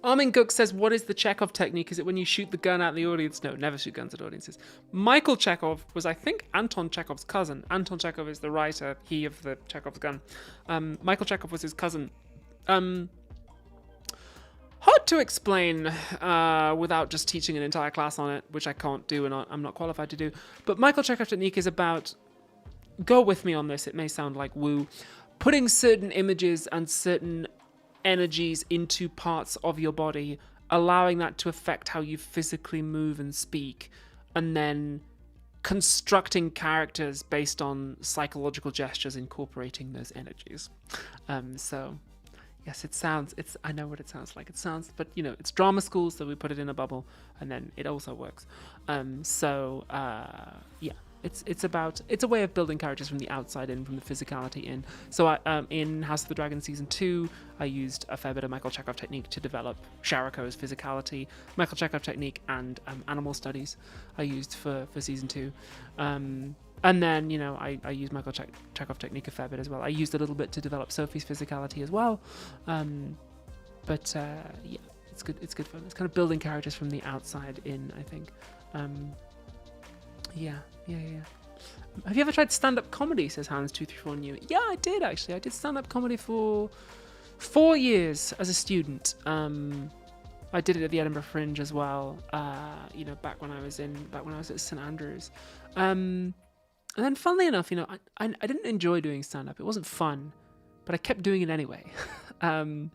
A: Armin Cook says, what is the Chekhov technique? Is it when you shoot the gun at the audience? No, never shoot guns at audiences. Michael Chekhov was, I think, Anton Chekhov's cousin. Anton Chekhov is the writer, he of the Chekhov's gun. Michael Chekhov was his cousin. Hard to explain without just teaching an entire class on it, which I can't do and I'm not qualified to do. But Michael Chekhov technique is about, go with me on this, it may sound like woo, putting certain images and certain energies into parts of your body, allowing that to affect how you physically move and speak, and then constructing characters based on psychological gestures incorporating those energies. So yes, I know what it sounds like. But it's drama school, so we put it in a bubble and then it also works. Yeah. It's a way of building characters from the outside in, from the physicality in. So in House of the Dragon season 2, I used a fair bit of Michael Chekhov technique to develop Shariko's physicality. Michael Chekhov technique and animal studies I used for season 2. And then, I used Michael Chekhov technique a fair bit as well. I used a little bit to develop Sophie's physicality as well. Yeah, it's good fun. It's kind of building characters from the outside in, I think. Yeah. Have you ever tried stand-up comedy, says Hans234 New? Yeah, I did, actually. I did stand-up comedy for 4 years as a student. I did it at the Edinburgh Fringe as well, back when I was at St Andrews. And And then funnily enough, I didn't enjoy doing stand-up. It wasn't fun, but I kept doing it anyway. And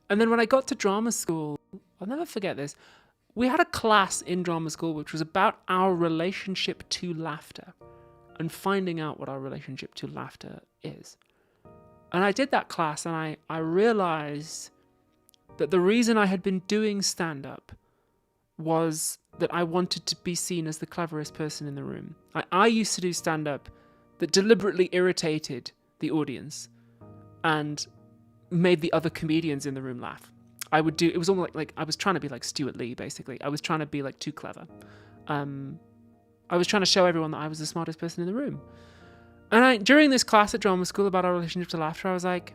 A: then when I got to drama school, I'll never forget this. We had a class in drama school which was about our relationship to laughter and finding out what our relationship to laughter is. And I did that class, and I realized that the reason I had been doing stand-up was that I wanted to be seen as the cleverest person in the room. I used to do stand-up that deliberately irritated the audience and made the other comedians in the room laugh. It was almost like I was trying to be like Stuart Lee, basically. I was trying to be like too clever. I was trying to show everyone that I was the smartest person in the room. And during this class at drama school about our relationship to laughter, I was like,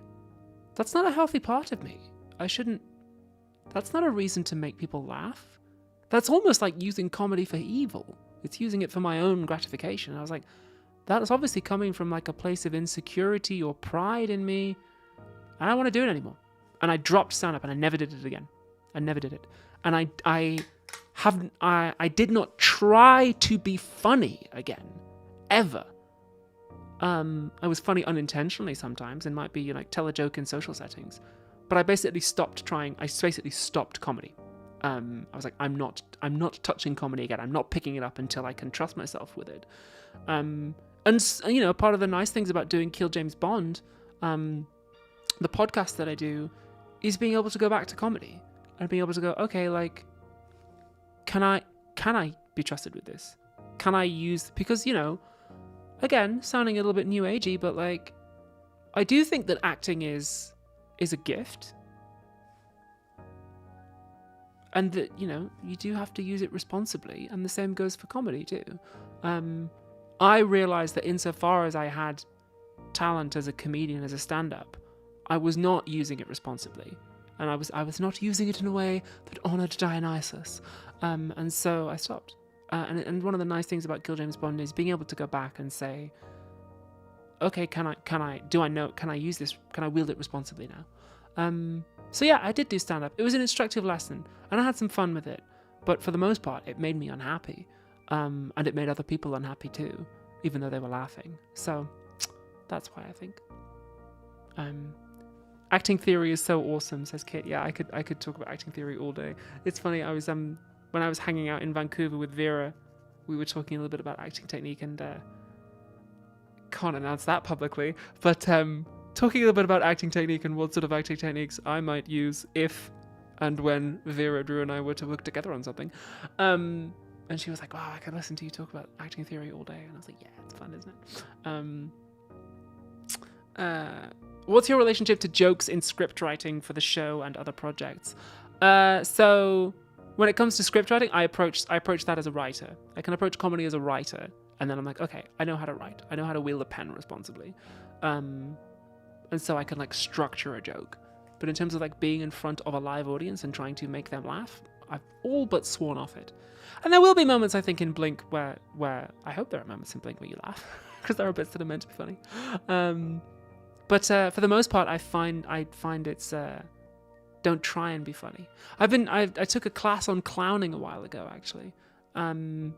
A: that's not a healthy part of me. That's not a reason to make people laugh. That's almost like using comedy for evil. It's using it for my own gratification. I was like, that is obviously coming from like a place of insecurity or pride in me. I don't want to do it anymore. And I dropped stand-up and I never did it again. I never did it. And I did not try to be funny again, ever. I was funny unintentionally sometimes, and might be tell a joke in social settings, but I basically stopped trying. I basically stopped comedy. I was like, I'm not touching comedy again. I'm not picking it up until I can trust myself with it. And part of the nice things about doing Kill James Bond, the podcast that I do, is being able to go back to comedy and being able to go, okay, like, can I be trusted with this? Can I use, because, again, sounding a little bit new agey, but like, I do think that acting is a gift. And that, you do have to use it responsibly. And the same goes for comedy too. I realized that insofar as I had talent as a comedian, as a stand-up, I was not using it responsibly. And I was not using it in a way that honored Dionysus. And so I stopped. And one of the nice things about Kill James Bond is being able to go back and say, okay, can I use this? Can I wield it responsibly now? So yeah, I did do stand-up. It was an instructive lesson, and I had some fun with it. But for the most part, it made me unhappy. And it made other people unhappy too, even though they were laughing. So that's why I think. Acting theory is so awesome, says Kit. Yeah, I could talk about acting theory all day. It's funny, I was when I was hanging out in Vancouver with Vera, we were talking a little bit about acting technique, and can't announce that publicly, but talking a little bit about acting technique and what sort of acting techniques I might use if and when Vera, Drew, and I were to work together on something. And she was like, wow, I could listen to you talk about acting theory all day. And I was like, yeah, it's fun, isn't it? What's your relationship to jokes in script writing for the show and other projects? So when it comes to script writing, I approach that as a writer. I can approach comedy as a writer, and then I'm like, okay, I know how to write. I know how to wield a pen responsibly. And so I can like structure a joke. But in terms of like being in front of a live audience and trying to make them laugh, I've all but sworn off it. And there will be moments, I think, in Blink where I hope there are moments in Blink where you laugh, because there are bits that are meant to be funny. But for the most part, I find it's don't try and be funny. I took a class on clowning a while ago, actually, and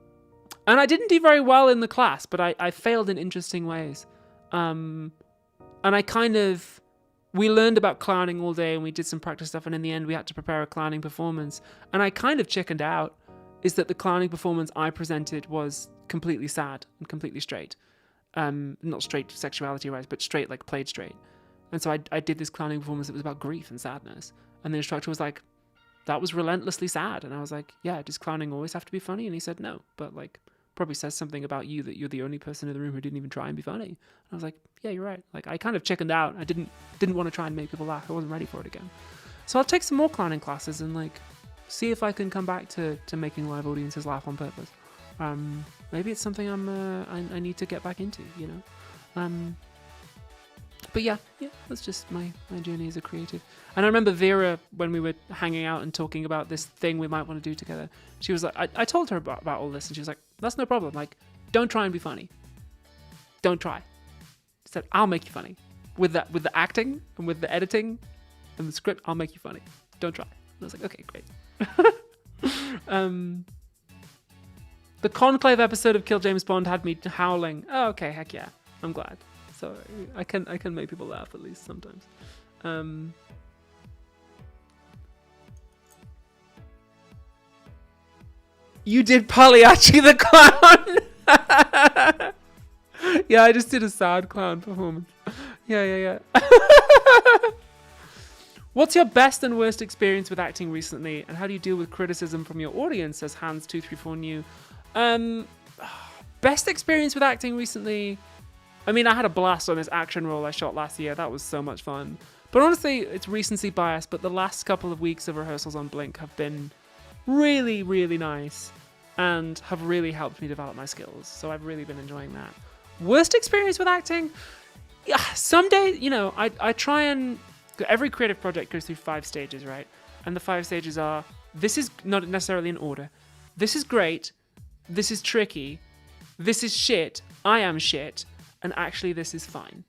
A: I didn't do very well in the class, but I failed in interesting ways. And we learned about clowning all day, and we did some practice stuff, and in the end, we had to prepare a clowning performance. And I kind of chickened out. Is that the clowning performance I presented was completely sad and completely straight. Not straight sexuality-wise, but straight, like played straight. And so I did this clowning performance that was about grief and sadness. And the instructor was like, that was relentlessly sad. And I was like, yeah, does clowning always have to be funny? And he said, no, but like probably says something about you that you're the only person in the room who didn't even try and be funny. And I was like, yeah, you're right. Like I kind of chickened out. I didn't want to try and make people laugh. I wasn't ready for it again. So I'll take some more clowning classes and like see if I can come back to making live audiences laugh on purpose. Maybe it's something I need to get back into, But yeah, that's just my journey as a creative. And I remember Vera, when we were hanging out and talking about this thing we might want to do together, she was like, I told her about all this, and she was like, that's no problem. Like, don't try and be funny. Don't try. She said, I'll make you funny. With the acting and with the editing and the script, I'll make you funny. Don't try. And I was like, okay, great. The Conclave episode of Kill James Bond had me howling. Oh, okay, heck yeah. I'm glad. So I can make people laugh at least sometimes. You did Pagliacci the Clown! Yeah, I just did a sad clown performance. Yeah. What's your best and worst experience with acting recently, and how do you deal with criticism from your audience? Says Hans234 New. Best experience with acting recently. I mean, I had a blast on this action role I shot last year. That was so much fun. But honestly, it's recency bias. But the last couple of weeks of rehearsals on Blink have been really, really nice and have really helped me develop my skills. So I've really been enjoying that. Worst experience with acting? Yeah, some days, I try and... Every creative project goes through 5 stages, right? And the 5 stages are, this is not necessarily in order. This is great. This is tricky. This is shit. I am shit. And actually, this is fine.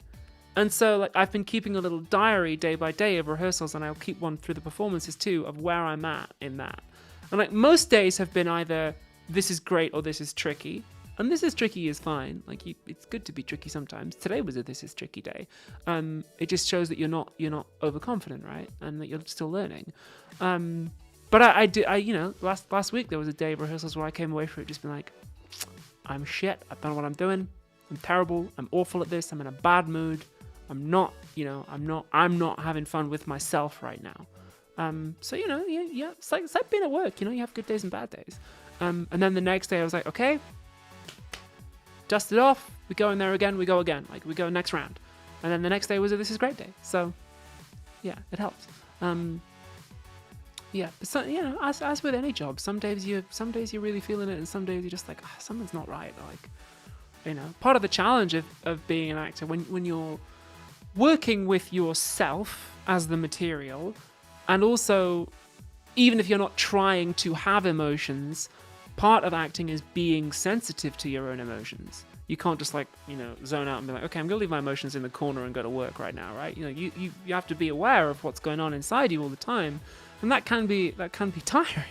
A: And so, I've been keeping a little diary day by day of rehearsals, and I'll keep one through the performances too, of where I'm at in that. And most days have been either, this is great or this is tricky. And this is tricky is fine. It's good to be tricky sometimes. Today was a this is tricky day. It just shows that you're not overconfident, right? And that you're still learning. But last week there was a day of rehearsals where I came away from it just being like, I'm shit. I don't know what I'm doing. I'm terrible. I'm awful at this. I'm in a bad mood. I'm not having fun with myself right now. It's like being at work. You have good days and bad days. And then the next day I was like, okay. Dust it off, we go in there again, we go again. We go next round. And then the next day was a this is great day. So, yeah, it helps. But as with any job, some days you're really feeling it, and some days you're just like, something's not right. Part of the challenge of being an actor, when you're working with yourself as the material, and also, even if you're not trying to have emotions, part of acting is being sensitive to your own emotions. You can't just zone out and be like, okay, I'm gonna leave my emotions in the corner and go to work right now, right? You have to be aware of what's going on inside you all the time, and that can be tiring,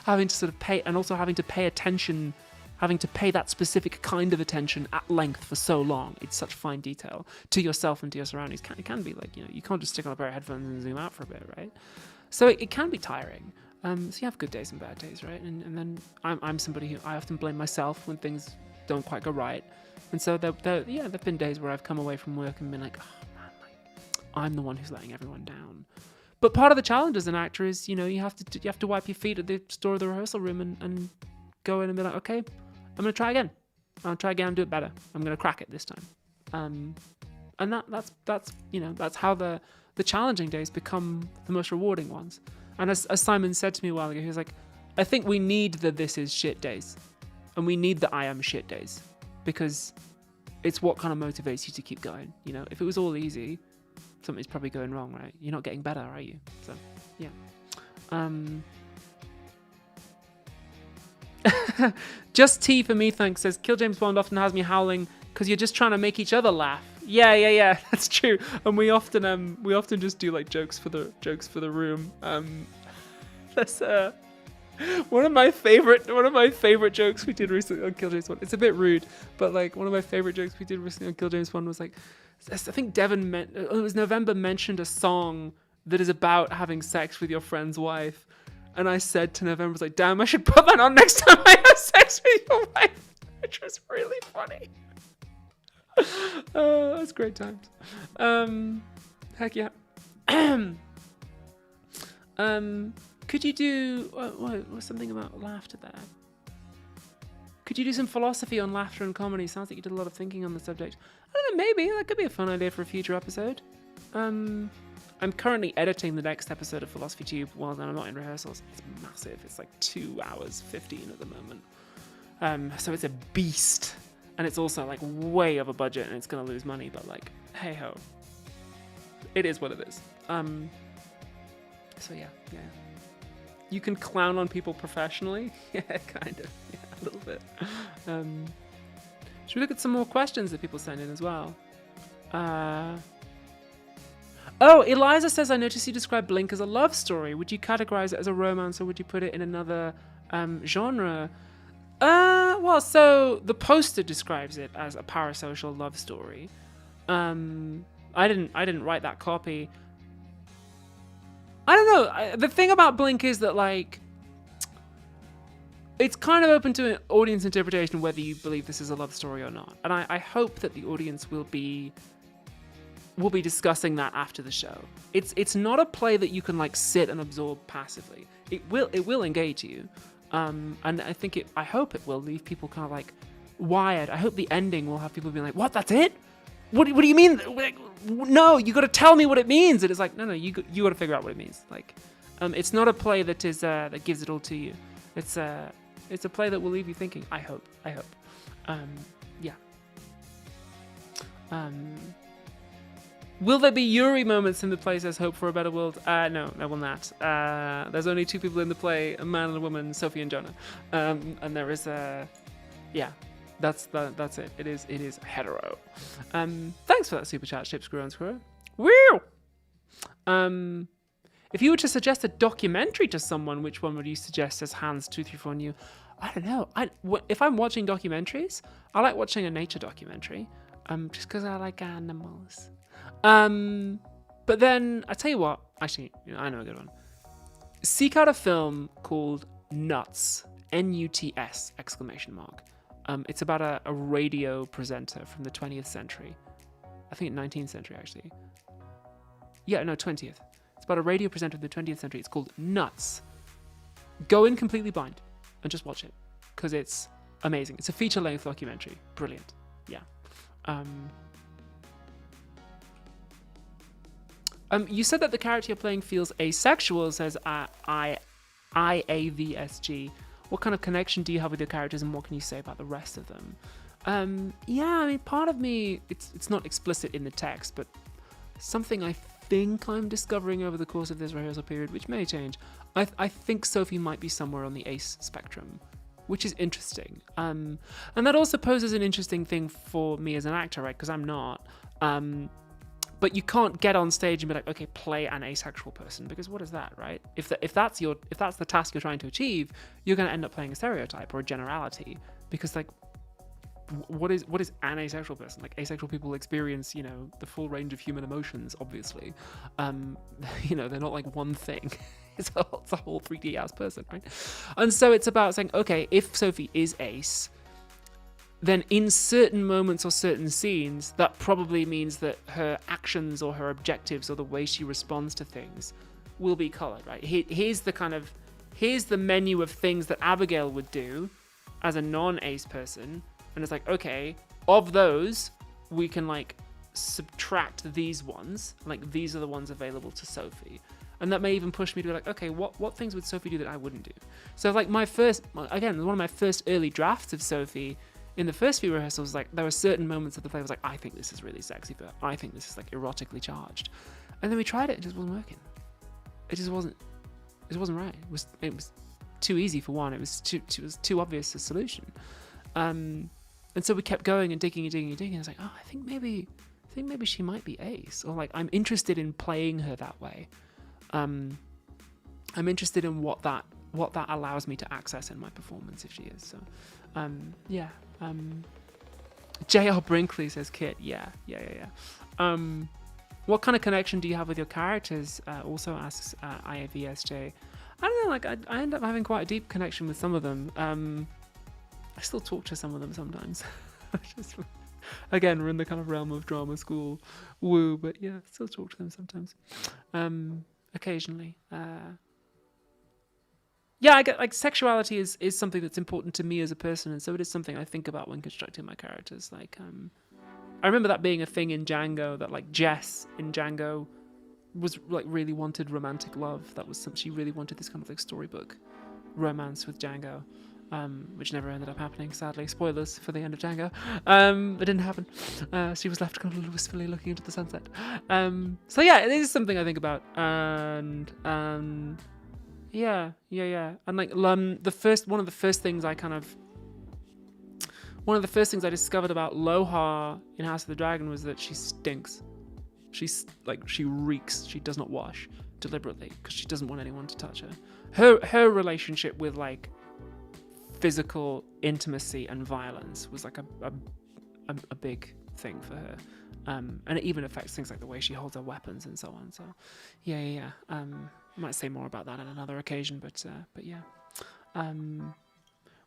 A: having to sort of pay, and also having to pay attention, having to pay that specific kind of attention at length for so long. It's such fine detail to yourself and to your surroundings. It can be you can't just stick on a pair of headphones and zoom out for a bit, right? So it can be tiring. So you have good days and bad days, right? And then I'm somebody who I often blame myself when things don't quite go right. And so there've been days where I've come away from work and been like, oh man, I'm the one who's letting everyone down. But part of the challenge as an actor is, you have to wipe your feet at the door of the rehearsal room and go in and be like, okay, I'm gonna try again. I'll try again and do it better. I'm gonna crack it this time. And that's how the challenging days become the most rewarding ones. And as Simon said to me a while ago, he was like, I think we need the this is shit days. And we need the I am shit days. Because it's what kind of motivates you to keep going. If it was all easy, something's probably going wrong, right? You're not getting better, are you? So, yeah. Just T for me, thanks, says, Kill James Bond often has me howling because you're just trying to make each other laugh. Yeah, that's true. And we often just do jokes for the room. That's one of my favorite jokes we did recently on Kill James Bond. It's a bit rude, but one of my favorite jokes we did recently on Kill James Bond was I think November mentioned a song that is about having sex with your friend's wife, and I said to November, I was like, damn, I should put that on next time I have sex with your wife, which was really funny. Oh, that's great times. Heck yeah. Could you do what something about laughter there? Could you do some philosophy on laughter and comedy? Sounds like you did a lot of thinking on the subject. I don't know, maybe that could be a fun idea for a future episode. I'm currently editing the next episode of Philosophy Tube while I'm not in rehearsals. It's massive. It's 2 hours 15 at the moment. So it's a beast. And it's also way over budget and it's going to lose money, but hey ho. It is what it is. So yeah. You can clown on people professionally. Yeah, kind of. Yeah, a little bit. Should we look at some more questions that people send in as well? Eliza says, I noticed you describe Blink as a love story. Would you categorize it as a romance or would you put it in another Genre. Well, so the poster describes it as a parasocial love story. I didn't write that copy. I don't know. The thing about Blink is that, like, it's kind of open to audience interpretation whether you believe this is a love story or not. And I hope that the audience will be discussing that after the show. It's not a play that you can, like, sit and absorb passively. It will engage you. And I hope it will leave people kind of, like, wired. I hope the ending will have people being like, "What? That's it? What do you mean? No, you got to tell me what it means." And it's like, no, you got to figure out what it means. Like, it's not a play that is that gives it all to you. It's a play that will leave you thinking. I hope. Yeah. Will there be Yuri moments in the play says Hope for a Better World? No, there will not. There's only two people in the play, a man and a woman, Sophie and Jonah. And there is yeah, that's it. It is hetero. Thanks for that super chat, Ship Screw on Screw. Woo! If you were to suggest a documentary to someone, which one would you suggest as Hans 234 New? I don't know. If I'm watching documentaries, I like watching a nature documentary. Just because I like animals. But then I tell you what. Actually, I know a good one. Seek out a film called Nuts. Nuts! ! It's about a radio presenter from the 20th century. I think 19th century actually. Yeah, no, 20th. It's about a radio presenter of the 20th century. It's called Nuts. Go in completely blind and just watch it because it's amazing. It's a feature-length documentary. Brilliant. Yeah. You said that the character you're playing feels asexual, says IAVSG. What kind of connection do you have with your characters and what can you say about the rest of them? Yeah, I mean, part of me, it's not explicit in the text, but something I think I'm discovering over the course of this rehearsal period, which may change. I think Sophie might be somewhere on the ace spectrum, which is interesting. And that also poses an interesting thing for me as an actor, right? Because I'm not. But you can't get on stage and be like, okay, play an asexual person, because what is that, right? If that's the task you're trying to achieve, you're going to end up playing a stereotype or a generality, because, like, what is an asexual person? Like, asexual people experience, the full range of human emotions, obviously. They're not like one thing. It's a whole 3D ass person, right? And so it's about saying, okay, if Sophie is ace, then in certain moments or certain scenes, that probably means that her actions or her objectives or the way she responds to things will be colored, right? Here's the menu of things that Abigail would do as a non-ace person. And it's like, okay, of those, we can, like, subtract these ones. Like, these are the ones available to Sophie. And that may even push me to be like, okay, what things would Sophie do that I wouldn't do? So, like, one of my first early drafts of Sophie in the first few rehearsals, like, there were certain moments of the play I was like, I think this is really sexy, but I think this is, like, erotically charged. And then we tried it, it just wasn't working. It wasn't right. It was too easy for one. It was too obvious a solution. And so we kept going and digging. And I was like, oh, I think maybe she might be ace, or, like, I'm interested in playing her that way. I'm interested in what that allows me to access in my performance if she is. So, yeah. J.R. Brinkley says, Kit, yeah. What kind of connection do you have with your characters? Also asks IAVSJ. I don't know, like, I end up having quite a deep connection with some of them. I still talk to some of them sometimes. Again, we're in the kind of realm of drama school woo, but yeah, still talk to them sometimes. Occasionally. Yeah, I get, like, sexuality is something that's important to me as a person, and so it is something I think about when constructing my characters. Like, I remember that being a thing in Django, that, like, Jess in Django was, like, really wanted romantic love. That was she really wanted this kind of, like, storybook romance with Django, which never ended up happening, sadly. Spoilers for the end of Django. It didn't happen. She was left kind of wistfully looking into the sunset. So yeah, it is something I think about, and yeah. And, like, one of the first things I discovered about Lohar in House of the Dragon was that she stinks. She reeks. She does not wash deliberately because she doesn't want anyone to touch her. Her relationship with, like, physical intimacy and violence was like a big thing for her. And it even affects things like the way she holds her weapons and so on. So, yeah. I might say more about that on another occasion, but yeah.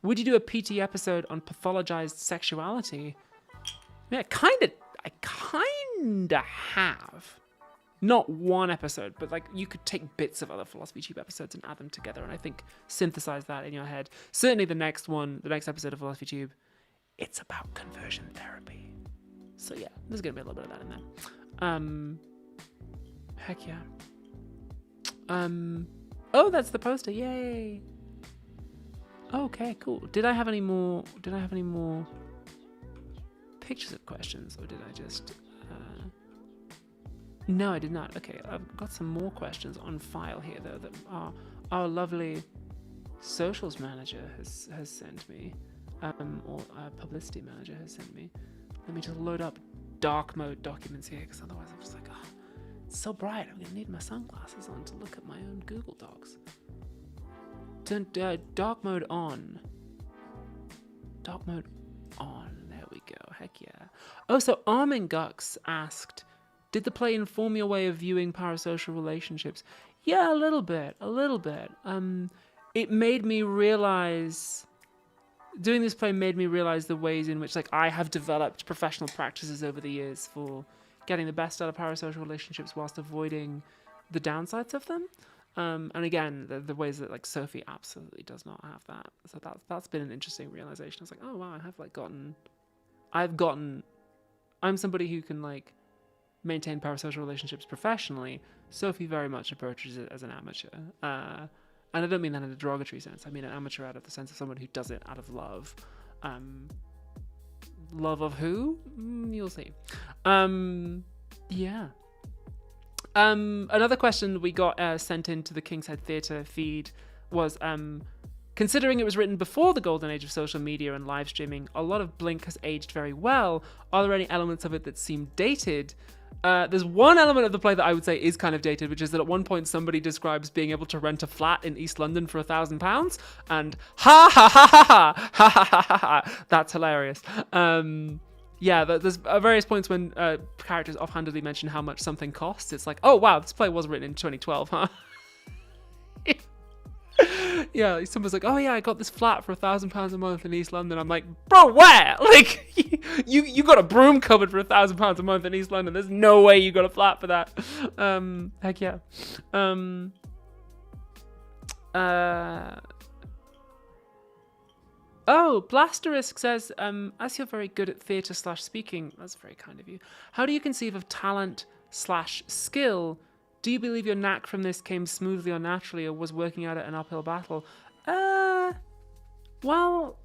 A: Would you do a PT episode on pathologized sexuality? Yeah, I kinda have. Not one episode, but like you could take bits of other Philosophy Tube episodes and add them together, and I think synthesize that in your head. Certainly the next episode of Philosophy Tube, it's about conversion therapy. So yeah, there's gonna be a little bit of that in there. Heck yeah. Oh, that's the poster. Yay. Okay, cool. Did I have any more pictures of questions, or did I just No, I did not. Okay, I've got some more questions on file here though that our lovely socials manager has sent me, or our publicity manager has sent me. Let me just load up dark mode documents here, because otherwise I'm just like, oh, it's so bright. I'm gonna need my sunglasses on to look at my own Google Docs. Turn dark mode on. Dark mode on. There we go. Heck yeah. Oh, so Armin Gux asked, did the play inform your way of viewing parasocial relationships? Yeah, a little bit. It made me realize, doing this play made me realize the ways in which, like, I have developed professional practices over the years for getting the best out of parasocial relationships whilst avoiding the downsides of them. And again, the ways that, like, Sophie absolutely does not have that. So that's been an interesting realization. I was like, oh wow, I'm somebody who can, like, maintain parasocial relationships professionally. Sophie very much approaches it as an amateur. And I don't mean that in a derogatory sense. I mean an amateur out of the sense of someone who does it out of love. Love of who? You'll see. Yeah. Another question we got sent into the King's Head Theatre feed was, considering it was written before the golden age of social media and live streaming, a lot of Blink has aged very well. Are there any elements of it that seem dated? There's one element of the play that I would say is kind of dated, which is that at one point somebody describes being able to rent a flat in East London for £1,000, and ha, that's hilarious. Yeah, there's various points when characters offhandedly mention how much something costs. It's like, oh wow, this play was written in 2012, huh? Yeah, someone's like, oh yeah, I got this flat for £1,000 a month in East London. I'm like, bro, where? Like, you got a broom cupboard for £1,000 a month in East London. There's no way you got a flat for that. Heck yeah. Oh, Blasterisk says, as you're very good at theatre/speaking, that's very kind of you. How do you conceive of talent/skill? Do you believe your knack from this came smoothly or naturally, or was working at it an uphill battle? Well,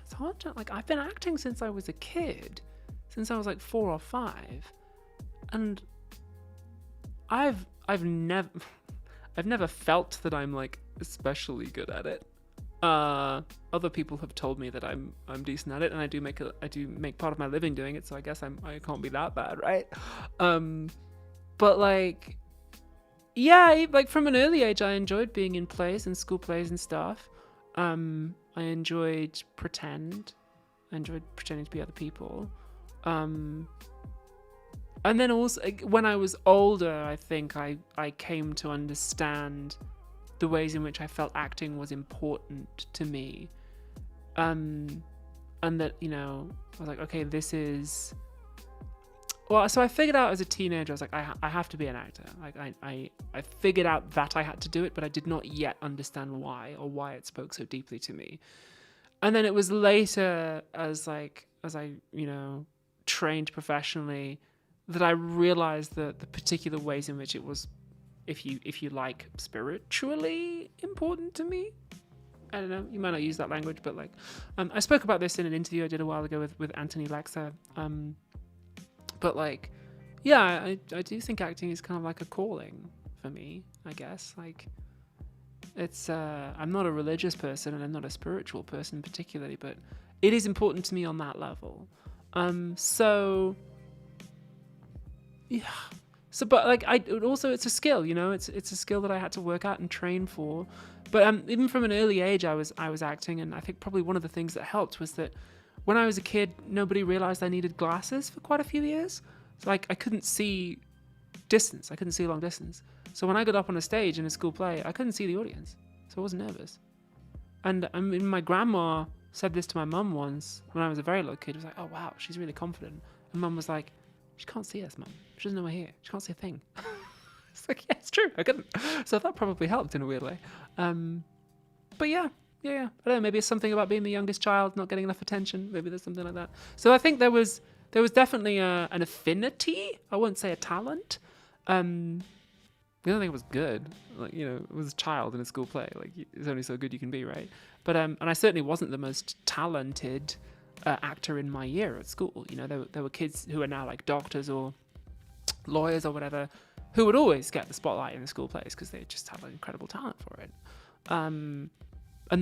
A: it's hard to, like, I've been acting since I was a kid, since I was like 4 or 5, and I've never felt that I'm, like, especially good at it. Other people have told me that I'm decent at it, and I do make part of my living doing it, so I guess I can't be that bad, right? But like, yeah, like from an early age, I enjoyed being in plays and school plays and stuff. I enjoyed pretending to be other people. And then also, when I was older, I think I came to understand the ways in which I felt acting was important to me. And that, you know, I was like, okay, this is... Well, so I figured out as a teenager, I was like, I have to be an actor. Like, I figured out that I had to do it, but I did not yet understand why, or why it spoke so deeply to me. And then it was later, as I, you know, trained professionally, that I realized the particular ways in which it was, if you like, spiritually important to me. I don't know, you might not use that language, but like, I spoke about this in an interview I did a while ago with Anthony Lexa. But like, yeah, I do think acting is kind of like a calling for me, I guess. Like, it's, I'm not a religious person and I'm not a spiritual person particularly, but it is important to me on that level. So, yeah, So, but like it's a skill, it's a skill that I had to work out and train for. But even from an early age, I was acting, and I think probably one of the things that helped was that when I was a kid, nobody realized I needed glasses for quite a few years. So like I couldn't see distance, I couldn't see long distance. So when I got up on a stage in a school play, I couldn't see the audience, so I wasn't nervous. And I mean, my grandma said this to my mum once when I was a very little kid. It was like, "Oh wow, she's really confident." And mum was like, "She can't see us, mum. She doesn't know we're here. She can't see a thing." It's like, yeah, it's true. I couldn't. So that probably helped in a weird way. But yeah. I don't know. Maybe it's something about being the youngest child, not getting enough attention. Maybe there's something like that. So I think there was definitely an affinity. I wouldn't say a talent. I don't think it was good. Like, it was a child in a school play. Like, it's only so good you can be, right? But and I certainly wasn't the most talented actor in my year at school. There were kids who are now like doctors or lawyers or whatever, who would always get the spotlight in the school plays because they just have an incredible talent for it. And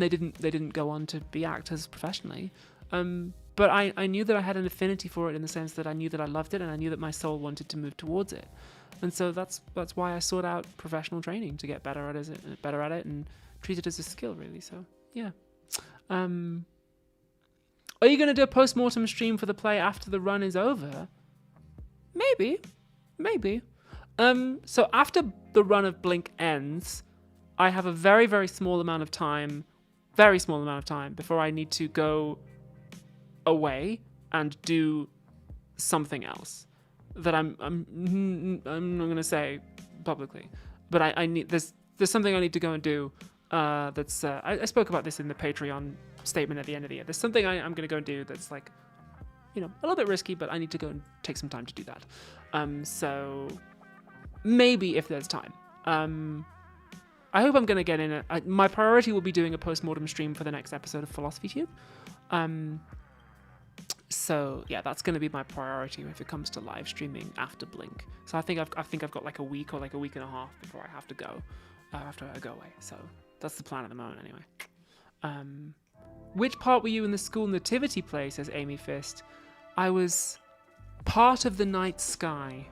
A: they didn't go on to be actors professionally. But I knew that I had an affinity for it in the sense that I knew that I loved it and I knew that my soul wanted to move towards it. And so that's why I sought out professional training to get better at it and treat it as a skill, really. So yeah. Are you going to do a post-mortem stream for the play after the run is over? Maybe. So after the run of Blink ends, I have a very, very small amount of time before I need to go away and do something else that I'm not going to say publicly, but I need there's something I need to go and do. That's I spoke about this in the Patreon statement at the end of the year. There's something I'm going to go and do that's like, a little bit risky, but I need to go and take some time to do that. So maybe if there's time. I hope I'm going to get in it. My priority will be doing a post-mortem stream for the next episode of Philosophy Tube. So yeah, that's going to be my priority if it comes to live streaming after Blink. So I think I've got like a week or like a week and a half before I have to go, after I go away. So that's the plan at the moment anyway. Which part were you in the school nativity play, says Amy Fist? I was part of the night sky.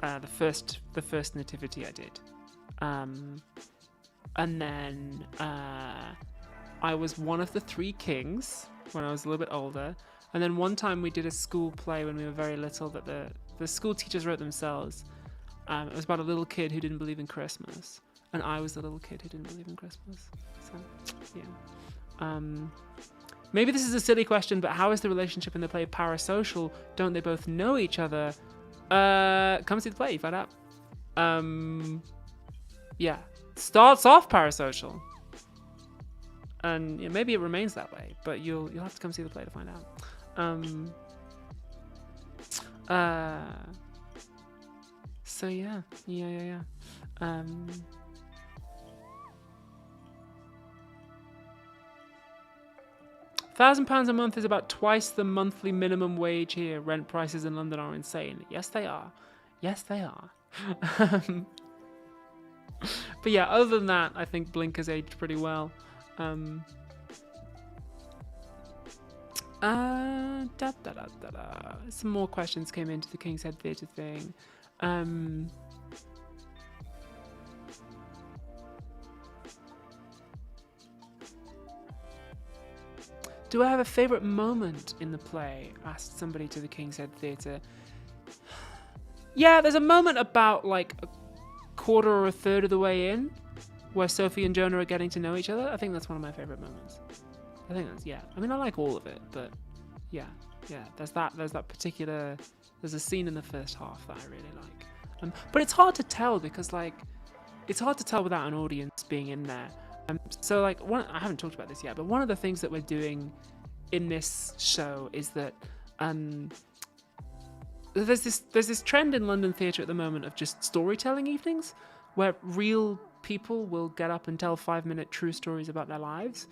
A: The first nativity I did. And then I was one of the three kings when I was a little bit older. And then one time we did a school play when we were very little that the school teachers wrote themselves. It was about a little kid who didn't believe in Christmas. And I was the little kid who didn't believe in Christmas. So, yeah. Maybe this is a silly question, but how is the relationship in the play Parasocial? Don't they both know each other? Come see the play, find out. Yeah. Starts off Parasocial. And maybe it remains that way, but you'll have to come see the play to find out. So yeah. £1,000 a month is about twice the monthly minimum wage here. Rent prices in London are insane. Yes, they are. But yeah, other than that, I think Blink has aged pretty well. Some more questions came into the King's Head Theatre thing. Do I have a favourite moment in the play? Asked somebody to the King's Head Theatre. Yeah, there's a moment about like a quarter or a third of the way in where Sophie and Jonah are getting to know each other. I think that's one of my favourite moments. I think that's, yeah. I mean, I like all of it, but yeah. There's a scene in the first half that I really like. But it's hard to tell because it's hard to tell without an audience being in there. So I haven't talked about this yet, but one of the things that we're doing in this show is that there's this trend in London theatre at the moment of just storytelling evenings where real people will get up and tell 5-minute true stories about their lives.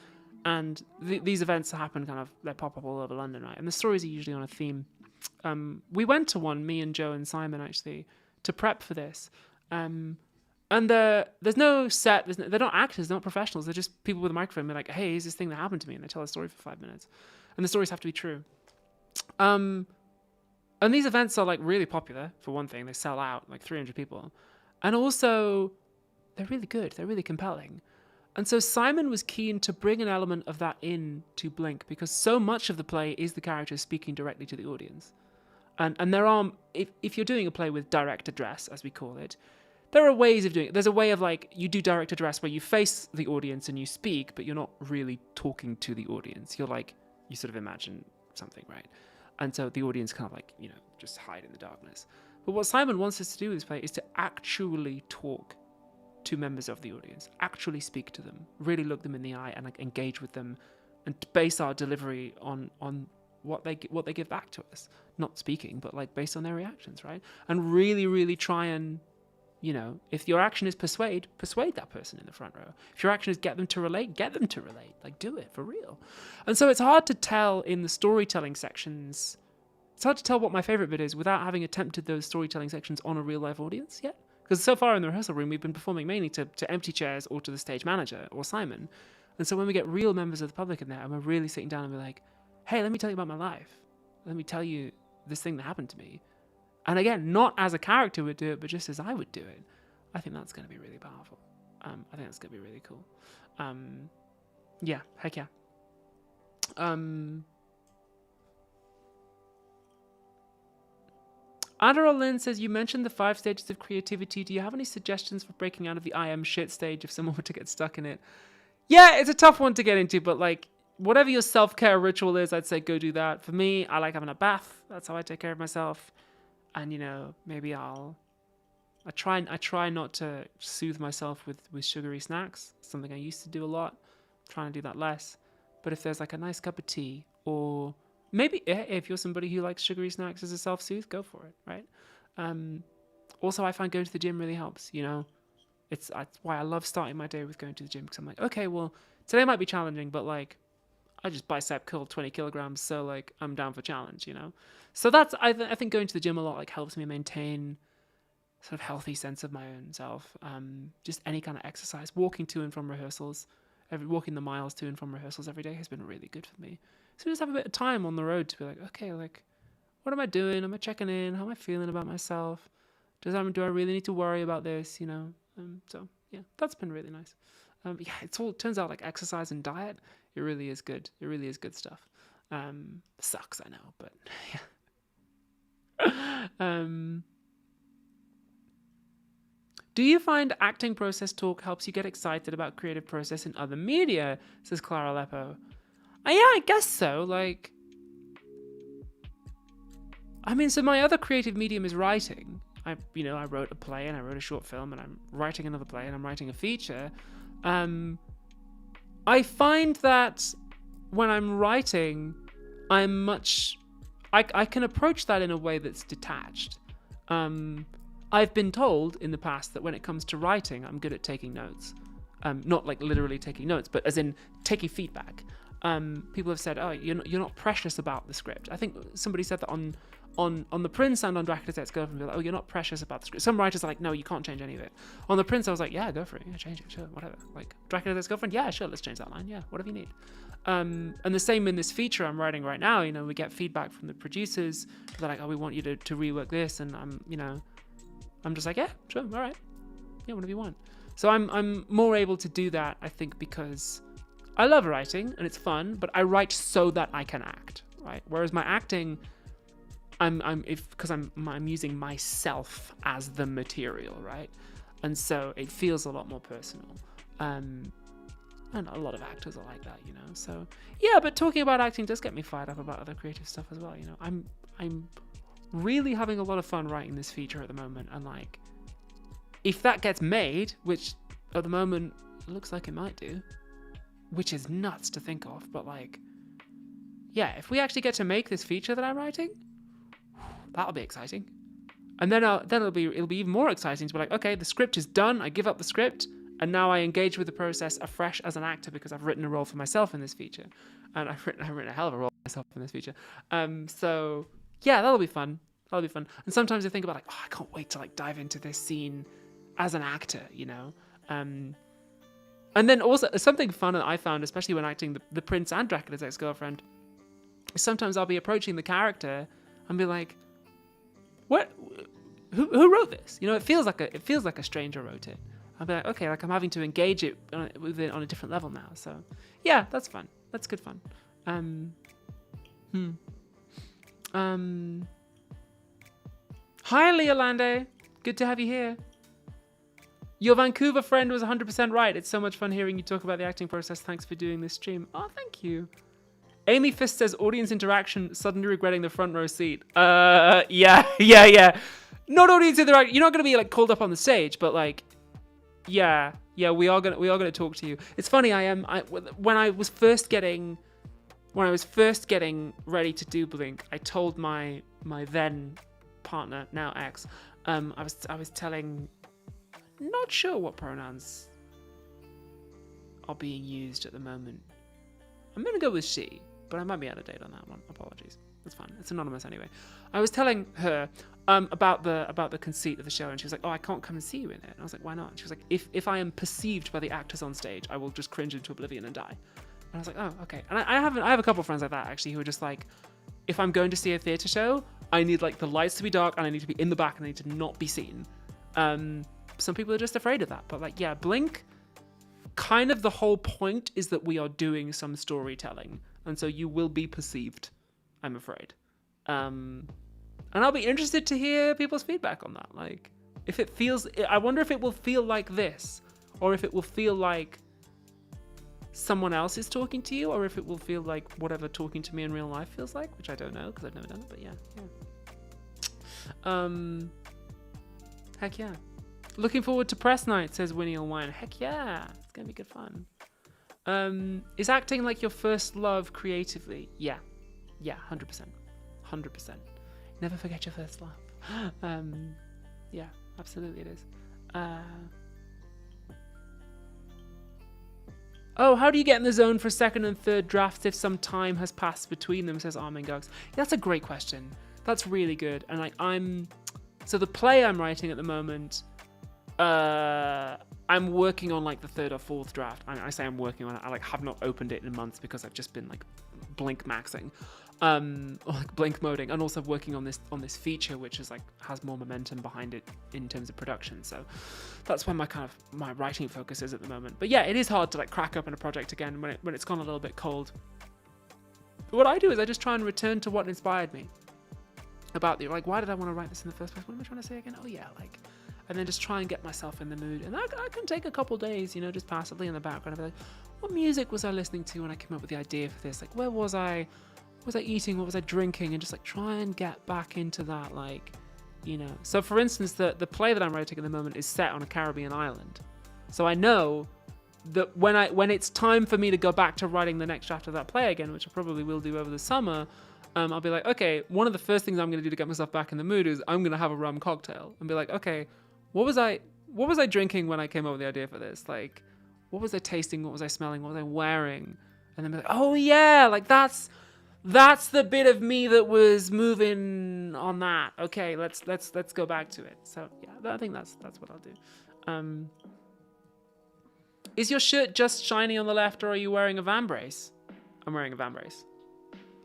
A: And these events happen they pop up all over London, right? And the stories are usually on a theme. We went to one, me and Joe and Simon actually, to prep for this. And there's no set, they're not actors, they're not professionals, they're just people with a microphone. They're like, hey, here's this thing that happened to me, and they tell a story for 5 minutes. And the stories have to be true. And these events are like really popular, for one thing. They sell out like 300 people. And also, they're really good. They're really compelling. And so Simon was keen to bring an element of that in to Blink, because so much of the play is the characters speaking directly to the audience. And there are, if you're doing a play with direct address, as we call it, there are ways of doing it. There's a way of like, you do direct address where you face the audience and you speak, but you're not really talking to the audience. You're like, you sort of imagine something, right? And so the audience kind of like, just hide in the darkness. But what Simon wants us to do with this play is to actually talk to members of the audience, actually speak to them, really look them in the eye and like engage with them, and base our delivery on what they give back to us. Not speaking, but like based on their reactions, right? And really, really try and, if your action is persuade that person in the front row. If your action is get them to relate. Like, do it for real. And so it's hard to tell in the storytelling sections. It's hard to tell what my favorite bit is without having attempted those storytelling sections on a real life audience yet. Because so far in the rehearsal room, we've been performing mainly to empty chairs or to the stage manager or Simon. And so when we get real members of the public in there and we're really sitting down and we're like, hey, let me tell you about my life. Let me tell you this thing that happened to me. And again, not as a character would do it, but just as I would do it. I think that's going to be really powerful. I think that's going to be really cool. Yeah, heck yeah. Adderall Lynn says, you mentioned the 5 stages of creativity. Do you have any suggestions for breaking out of the I am shit stage if someone were to get stuck in it? Yeah, it's a tough one to get into, but like, whatever your self-care ritual is, I'd say go do that. For me, I like having a bath. That's how I take care of myself. And, maybe I try not to soothe myself with sugary snacks. Something I used to do a lot. I'm trying to do that less. But if there's like a nice cup of tea, or maybe if you're somebody who likes sugary snacks as a self-soothe, go for it, right? Also, I find going to the gym really helps, It's why I love starting my day with going to the gym, because I'm like, okay, well, today might be challenging, but like, I just bicep curled 20 kilograms, so like, I'm down for challenge, So that's, I think going to the gym a lot like helps me maintain sort of healthy sense of my own self. Just any kind of exercise, walking to and from rehearsals, walking the miles to and from rehearsals every day has been really good for me. So just have a bit of time on the road to be like, okay, like, what am I doing? Am I checking in? How am I feeling about myself? Do I really need to worry about this? So yeah, that's been really nice. Yeah, turns out like exercise and diet, it really is good. It really is good stuff. Sucks, I know, but yeah. Do you find acting process talk helps you get excited about creative process in other media? Says Clara Aleppo. Yeah, I guess so. Like, I mean, so my other creative medium is writing. I wrote a play and I wrote a short film and I'm writing another play and I'm writing a feature. I find that when I'm writing, I can approach that in a way that's detached. I've been told in the past that when it comes to writing, I'm good at taking notes. Not like literally taking notes, but as in taking feedback. People have said, oh, you're not precious about the script. I think somebody said that on The Prince and on Dracula's Ex-Girlfriend, like, oh, you're not precious about the script. Some writers are like, no, you can't change any of it. On The Prince, I was like, yeah, go for it. Yeah, change it, sure, whatever. Like, Dracula's Ex-Girlfriend, yeah, sure, let's change that line. Yeah, whatever you need. And the same in this feature I'm writing right now. We get feedback from the producers. They're like, oh, we want you to rework this. And I'm just like, yeah, sure, all right. Yeah, whatever you want. So I'm more able to do that, I think, because I love writing and it's fun, but I write so that I can act, right? Whereas my acting, I'm using myself as the material, right? And so it feels a lot more personal. And a lot of actors are like that, So yeah, but talking about acting does get me fired up about other creative stuff as well. I'm really having a lot of fun writing this feature at the moment, and like, if that gets made, which at the moment looks like it might do, which is nuts to think of, but like, yeah, if we actually get to make this feature that I'm writing, that'll be exciting. And then it'll be even more exciting to be like, okay, the script is done. I give up the script, and now I engage with the process afresh as an actor because I've written a role for myself in this feature, and I've written a hell of a role for myself in this feature. So yeah, that'll be fun. And sometimes I think about like, oh, I can't wait to like dive into this scene as an actor, And then also something fun that I found, especially when acting the Prince and Dracula's Ex-Girlfriend, is sometimes I'll be approaching the character and be like, what? Who wrote this? You know, it feels like a stranger wrote it. I'll be like, okay, like I'm having to engage it with it on a different level now. So, yeah, that's fun. That's good fun. Hi, Leolande. Good to have you here. Your Vancouver friend was 100% right. It's so much fun hearing you talk about the acting process. Thanks for doing this stream. Oh, thank you. Amy Fist says audience interaction, suddenly regretting the front row seat. Yeah. Not audience interaction. You're not going to be like called up on the stage, but like, yeah, we are gonna talk to you. It's funny. When I was first getting ready to do Blink, I told my then partner, now ex, I was telling, not sure what pronouns are being used at the moment. I'm gonna go with she, but I might be out of date on that one. Apologies. It's fine. It's anonymous anyway. I was telling her about the conceit of the show, and she was like, "Oh, I can't come and see you in it." And I was like, "Why not?" And she was like, "If I am perceived by the actors on stage, I will just cringe into oblivion and die." And I was like, "Oh, okay." And I have a couple of friends like that actually who are just like, if I'm going to see a theatre show, I need like the lights to be dark and I need to be in the back and I need to not be seen. Some people are just afraid of that, but like, yeah, Blink, kind of the whole point is that we are doing some storytelling, and so you will be perceived, I'm afraid. And I'll be interested to hear people's feedback on that. Like, if it feels, I wonder if it will feel like this, or if it will feel like someone else is talking to you, or if it will feel like whatever talking to me in real life feels like, which I don't know because I've never done it, but yeah. Heck yeah. Looking forward to press night, says Winnie Wine. Heck yeah, it's gonna be good fun. Is acting like your first love creatively? Yeah, 100%. Never forget your first love. Yeah, absolutely it is. Oh, how do you get in the zone for second and third drafts if some time has passed between them, says Armin Guggs. That's a great question. That's really good. And like so the play I'm writing at the moment, I'm working on like the third or fourth draft. I say I'm working on it. I like have not opened it in months because I've just been like blink maxing, or like blink moding, and also working on this feature which is like has more momentum behind it in terms of production. So that's where my writing focus is at the moment. But yeah, it is hard to like crack open a project again when it's gone a little bit cold. But what I do is I just try and return to what inspired me about the, like, why did I want to write this in the first place? What am I trying to say again? Oh yeah, like, and then just try and get myself in the mood. And I can take a couple days, you know, just passively in the background. I'll be like, what music was I listening to when I came up with the idea for this? Like, where was I? What was I eating? What was I drinking? And just like try and get back into that, like, you know. So for instance, the play that I'm writing at the moment is set on a Caribbean island. So I know that when it's time for me to go back to writing the next draft of that play again, which I probably will do over the summer, I'll be like, okay, one of the first things I'm going to do to get myself back in the mood is I'm going to have a rum cocktail and be like, okay, what was I drinking when I came up with the idea for this? Like, what was I tasting? What was I smelling? What was I wearing? And then be like, oh yeah, like that's the bit of me that was moving on that. Okay, let's go back to it. So yeah, I think that's what I'll do. Is your shirt just shiny on the left, or are you wearing a vambrace? I'm wearing a vambrace.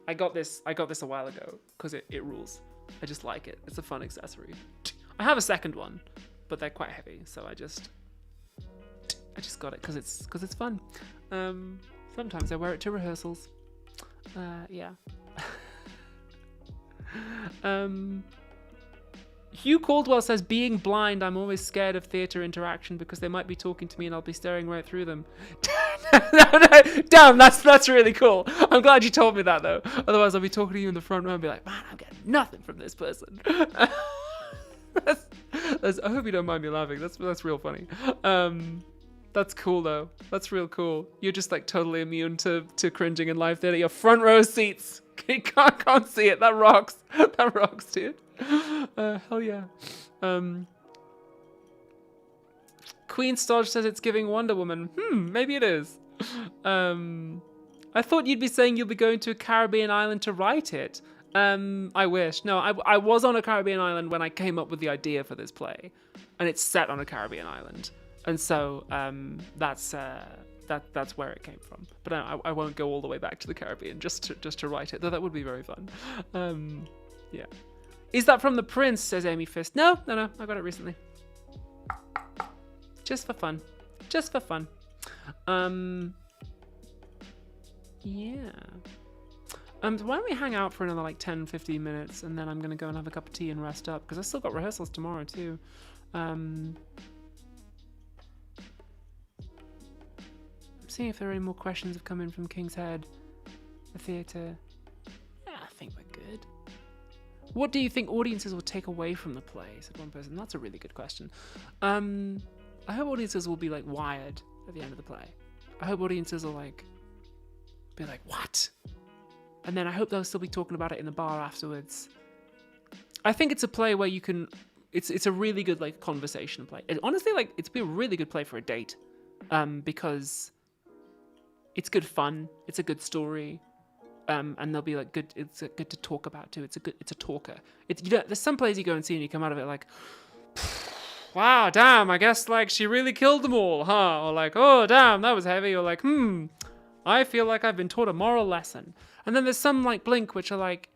A: I got this a while ago because it rules. I just like it. It's a fun accessory. I have a second one, but they're quite heavy, so I just got it because it's fun. Sometimes I wear it to rehearsals. Yeah. Hugh Caldwell says, being blind, I'm always scared of theatre interaction because they might be talking to me and I'll be staring right through them. No, damn, that's really cool. I'm glad you told me that though. Otherwise I'll be talking to you in the front row and be like, man, I'm getting nothing from this person. I hope you don't mind me laughing. That's real funny. That's cool though. That's real cool. You're just like totally immune to cringing in live theatre. Your front row seats. You can't see it. That rocks. That rocks, dude. Hell yeah. Queen Stodge says it's giving Wonder Woman. Maybe it is. I thought you'd be saying you'll be going to a Caribbean island to write it. I wish. No, I was on a Caribbean island when I came up with the idea for this play, and it's set on a Caribbean island, and so that's where it came from. But I won't go all the way back to the Caribbean just to write it, though that would be very fun. Yeah. Is that from The Prince, says Amy Fist. No, I got it recently. Just for fun. Yeah. So why don't we hang out for another like 10, 15 minutes, and then I'm going to go and have a cup of tea and rest up, because I still got rehearsals tomorrow too. I'm seeing if there are any more questions have come in from King's Head, the theatre. Yeah, I think we're good. What do you think audiences will take away from the play, said one person. That's a really good question. I hope audiences will be like wired at the end of the play. I hope audiences will like be like, what? And then I hope they'll still be talking about it in the bar afterwards. I think it's a play where you can, it's a really good like conversation play. Honestly, like it's been a really good play for a date, because it's good fun. It's a good story. And they'll be like good. It's good to talk about too. It's a talker. There's some plays you go and see and you come out of it like, wow, damn, I guess like she really killed them all, huh? Or like, oh damn, that was heavy. Or like, I feel like I've been taught a moral lesson. And then there's some like Blink which are like,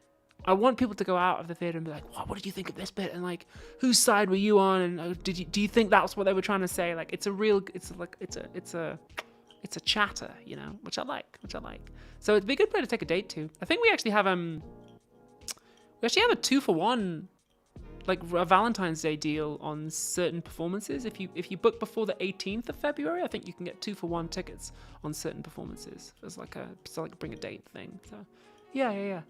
A: I want people to go out of the theater and be like, what did you think of this bit? And like, whose side were you on? And do you think that's what they were trying to say? Like, it's a chatter, you know, which I like. So it'd be a good play to take a date to. I think we actually have a 2-for-1, like a Valentine's Day deal on certain performances. If you book before the 18th of February, I think you can get 2-for-1 tickets on certain performances. It's like a bring a date thing. So yeah.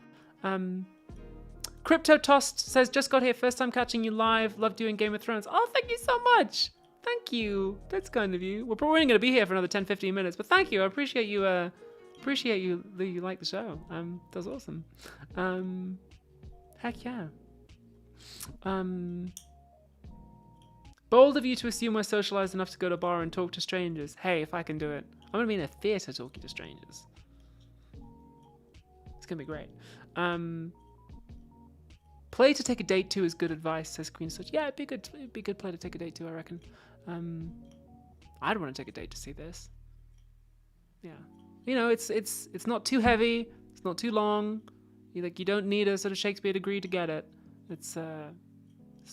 A: Crypto Toast says, just got here, first time catching you live, love doing Game of Thrones. Oh, thank you so much. Thank you. That's kind of you. We're probably going to be here for another 10-15 minutes, but thank you. I appreciate you that you like the show. That's awesome. Heck yeah. Bold of you to assume we're socialized enough to go to a bar and talk to strangers. Hey, if I can do it. I'm going to be in a theater talking to strangers. It's going to be great. Play to take a date to is good advice, says Queen Such. Yeah, it'd be a good play to take a date to, I reckon. I'd want to take a date to see this. Yeah. You know, it's not too heavy, it's not too long. You don't need a sort of Shakespeare degree to get it. It's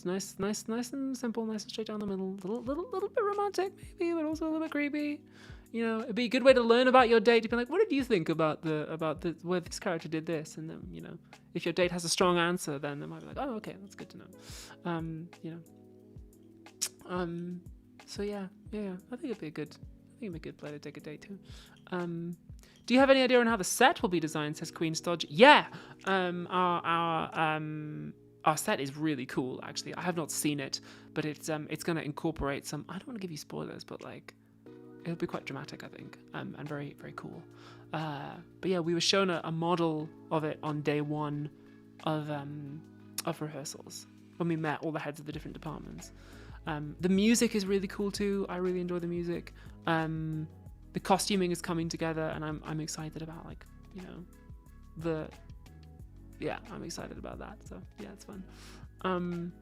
A: nice and simple, nice and straight down the middle. Little bit romantic maybe, but also a little bit creepy. You know, it'd be a good way to learn about your date. To be like, what did you think about the where this character did this? And then, you know, if your date has a strong answer, then they might be like, oh, okay, that's good to know. You know. So yeah. I think it'd be a good play to take a date to. Do you have any idea on how the set will be designed? Says Queen Stodge. Yeah. Our set is really cool, actually. I have not seen it, but it's going to incorporate some. I don't want to give you spoilers, but like, it'll be quite dramatic, I think, and very, very cool. But yeah, we were shown a model of it on day one of rehearsals when we met all the heads of the different departments. The music is really cool too. I really enjoy the music. The costuming is coming together, and I'm excited about, like, you know, I'm excited about that. So yeah, it's fun.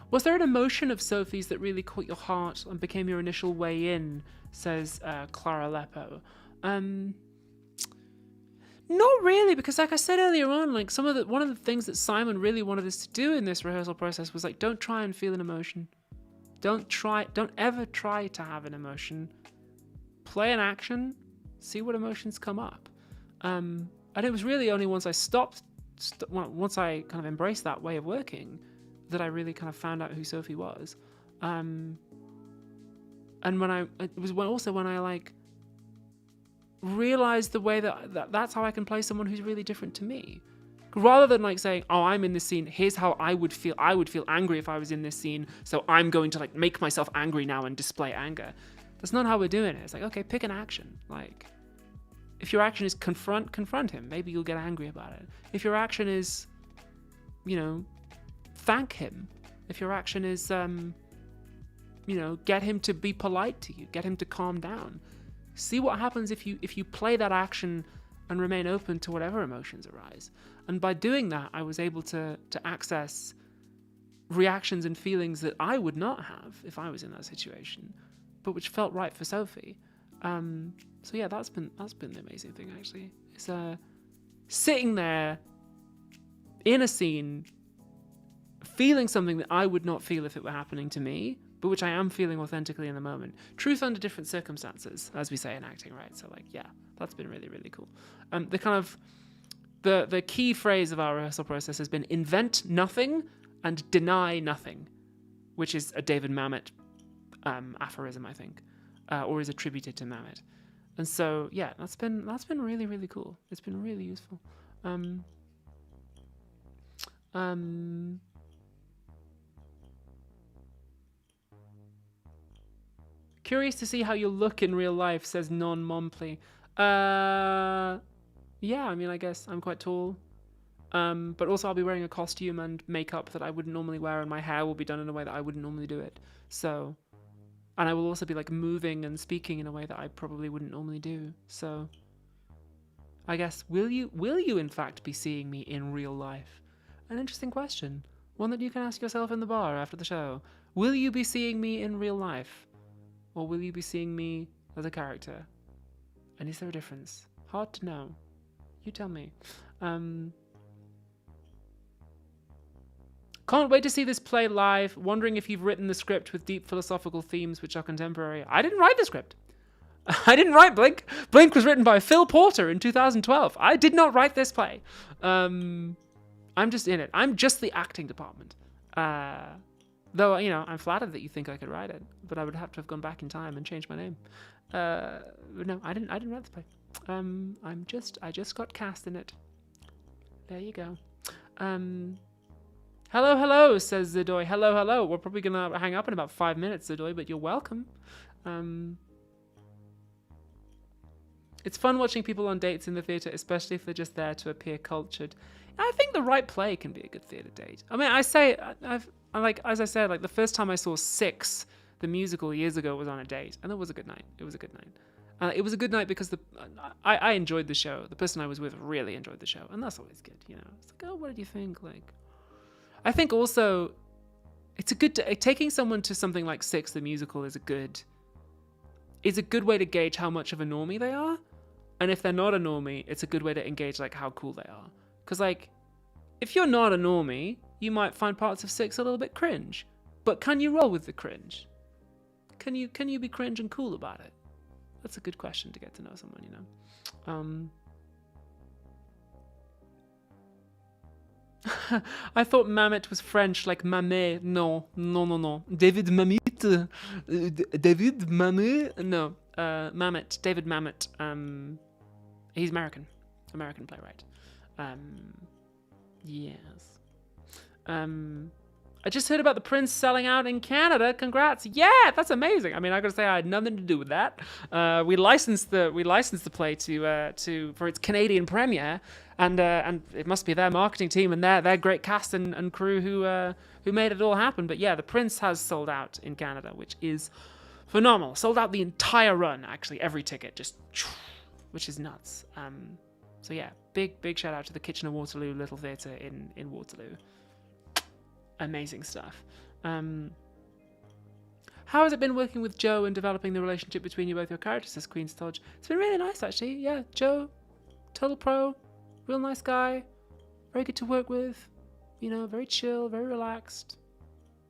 A: Was there an emotion of Sophie's that really caught your heart and became your initial way in? Says Clara Leppo. Not really, because like I said earlier on, like one of the things that Simon really wanted us to do in this rehearsal process was like, don't try and feel an emotion. Don't ever try to have an emotion. Play an action, see what emotions come up. And it was really only once I once I kind of embraced that way of working, that I really kind of found out who Sophie was. And when I like realized the way that's how I can play someone who's really different to me. Rather than like saying, oh, I'm in this scene, here's how I would feel angry if I was in this scene, so I'm going to like make myself angry now and display anger. That's not how we're doing it. It's like, okay, pick an action. Like, if your action is confront him, maybe you'll get angry about it. If your action is, you know, thank him. If your action is, you know, get him to be polite to you, get him to calm down. See what happens if you play that action and remain open to whatever emotions arise. And by doing that, I was able to access reactions and feelings that I would not have if I was in that situation, but which felt right for Sophie. So yeah, that's been the amazing thing, actually. It's sitting there in a scene feeling something that I would not feel if it were happening to me, but which I am feeling authentically in the moment. Truth under different circumstances, as we say in acting, right? So like, yeah, that's been really, really cool. The kind of the key phrase of our rehearsal process has been invent nothing and deny nothing, which is a David Mamet aphorism, I think, or is attributed to Mamet. And so, yeah, that's been really, really cool. It's been really useful. Curious to see how you look in real life, says Non Momply. Yeah, I mean, I guess I'm quite tall. But also I'll be wearing a costume and makeup that I wouldn't normally wear, and my hair will be done in a way that I wouldn't normally do it. So, and I will also be like moving and speaking in a way that I probably wouldn't normally do. So, I guess, will you in fact be seeing me in real life? An interesting question. One that you can ask yourself in the bar after the show. Will you be seeing me in real life? Or will you be seeing me as a character? And is there a difference? Hard to know. You tell me. Can't wait to see this play live. Wondering if you've written the script with deep philosophical themes which are contemporary. I didn't write the script. I didn't write Blink. Blink was written by Phil Porter in 2012. I did not write this play. I'm just in it. I'm just the acting department. Though, you know, I'm flattered that you think I could write it, but I would have to have gone back in time and changed my name. No, I didn't write the play. I just got cast in it. There you go. Hello, says Zidoy. Hello. We're probably gonna hang up in about 5 minutes, Zidoy, but you're welcome. It's fun watching people on dates in the theatre, especially if they're just there to appear cultured. I think the right play can be a good theatre date. I mean, as I said, like the first time I saw Six, the musical years ago, was on a date, and it was a good night. It was a good night because I enjoyed the show. The person I was with really enjoyed the show, and that's always good, you know. It's like, oh, what did you think? Like, I think also it's a good taking someone to something like Six, the musical, is a good way to gauge how much of a normie they are, and if they're not a normie, it's a good way to engage like how cool they are. Because like, if you're not a normie, you might find parts of Six a little bit cringe, but can you roll with the cringe? Can you be cringe and cool about it? That's a good question to get to know someone, you know. I thought Mamet was French, like Mamet. No. David Mamet. David Mamet. No. Mamet. David Mamet. He's American playwright. Yes. I just heard about the Prince selling out in Canada. Congrats! Yeah, that's amazing. I mean, I gotta say, I had nothing to do with that. We licensed the play for its Canadian premiere, and it must be their marketing team and their great cast and crew who made it all happen. But yeah, the Prince has sold out in Canada, which is phenomenal. Sold out the entire run, actually, every ticket, just, which is nuts. So yeah, big shout out to the Kitchener-Waterloo Little Theatre in Waterloo. Amazing stuff. How has it been working with Joe and developing the relationship between you both your characters, says Queen's Dodge? It's been really nice, actually. Yeah, Joe, total pro, real nice guy, very good to work with, you know, very chill, very relaxed.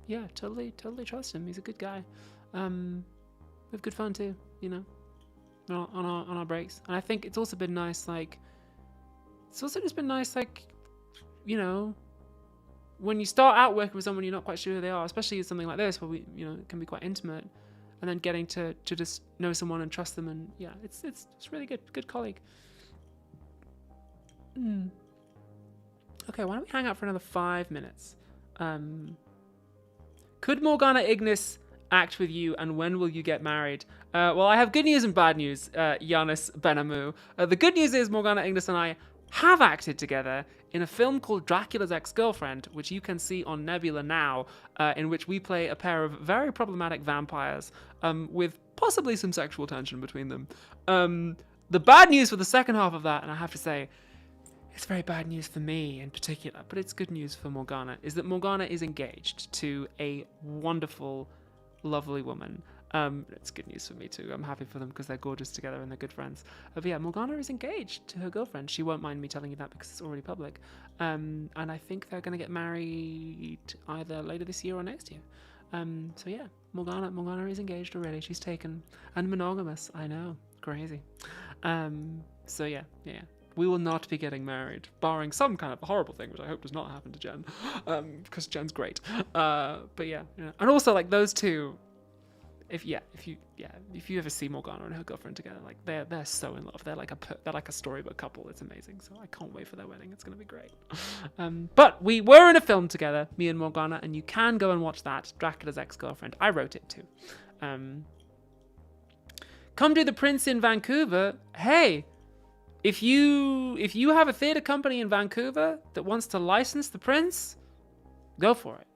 A: Yeah, totally trust him. He's a good guy. We have good fun too, you know, on our breaks. And I think it's also been nice, like, you know, when you start out working with someone you're not quite sure who they are, especially in something like this where we, you know, it can be quite intimate, and then getting to just know someone and trust them, and yeah, it's really good colleague. Okay, why don't we hang out for another 5 minutes? Could Morgana Ignis act with you, and when will you get married? Well, I have good news and bad news, Giannis Benamu. The good news is Morgana Ignis and I have acted together in a film called Dracula's Ex-Girlfriend, which you can see on Nebula now, in which we play a pair of very problematic vampires with possibly some sexual tension between them. The bad news for the second half of that, and I have to say, it's very bad news for me in particular, but it's good news for Morgana, is that Morgana is engaged to a wonderful, lovely woman. It's good news for me too. I'm happy for them because they're gorgeous together and they're good friends. But yeah, Morgana is engaged to her girlfriend. She won't mind me telling you that because it's already public. And I think they're going to get married either later this year or next year. So yeah, Morgana is engaged already. She's taken and monogamous. I know, crazy. So yeah. We will not be getting married, barring some kind of horrible thing, which I hope does not happen to Jen, because Jen's great. But yeah, and also like those two. If you ever see Morgana and her girlfriend together, like they're so in love. They're like a storybook couple. It's amazing. So I can't wait for their wedding. It's gonna be great. But we were in a film together, me and Morgana, and you can go and watch that. Dracula's Ex-Girlfriend. I wrote it too. Come do The Prince in Vancouver. Hey, if you have a theater company in Vancouver that wants to license The Prince, go for it.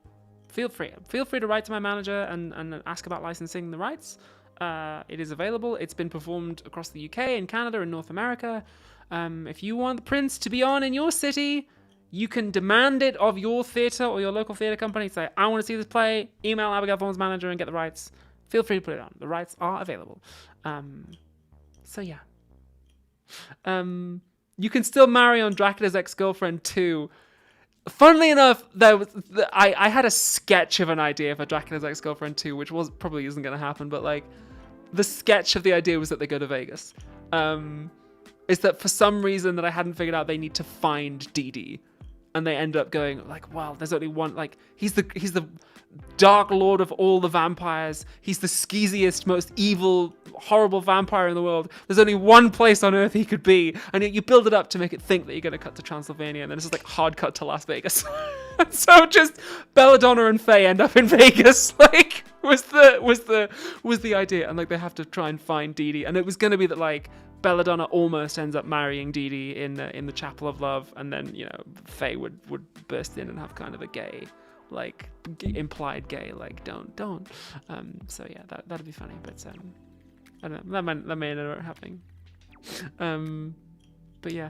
A: Feel free to write to my manager and ask about licensing the rights. It is available. It's been performed across the UK and Canada and North America. If you want The Prince to be on in your city, you can demand it of your theatre or your local theatre company. Say, I want to see this play. Email Abigail Vaughan's manager and get the rights. Feel free to put it on. The rights are available. So yeah. You can still marry on Dracula's Ex-Girlfriend too. Funnily enough, I had a sketch of an idea for Dracula's Ex-Girlfriend 2, which probably isn't going to happen, but like the sketch of the idea was that they go to Vegas. Is that for some reason that I hadn't figured out, they need to find Dee Dee, and they end up going like, well, there's only one. Like he's the Dark Lord of all the vampires. He's the skeeziest, most evil, horrible vampire in the world. There's only one place on Earth he could be, and you build it up to make it think that you're going to cut to Transylvania, and then it's just like hard cut to Las Vegas. So just Belladonna and Faye end up in Vegas. Like was the idea, and like they have to try and find Dee Dee, and it was going to be that like Belladonna almost ends up marrying Dee Dee in the Chapel of Love, and then Faye would burst in and have kind of a gay, like implied gay, like don't. So yeah, that'd be funny, but I don't know. That may end up happening. But yeah.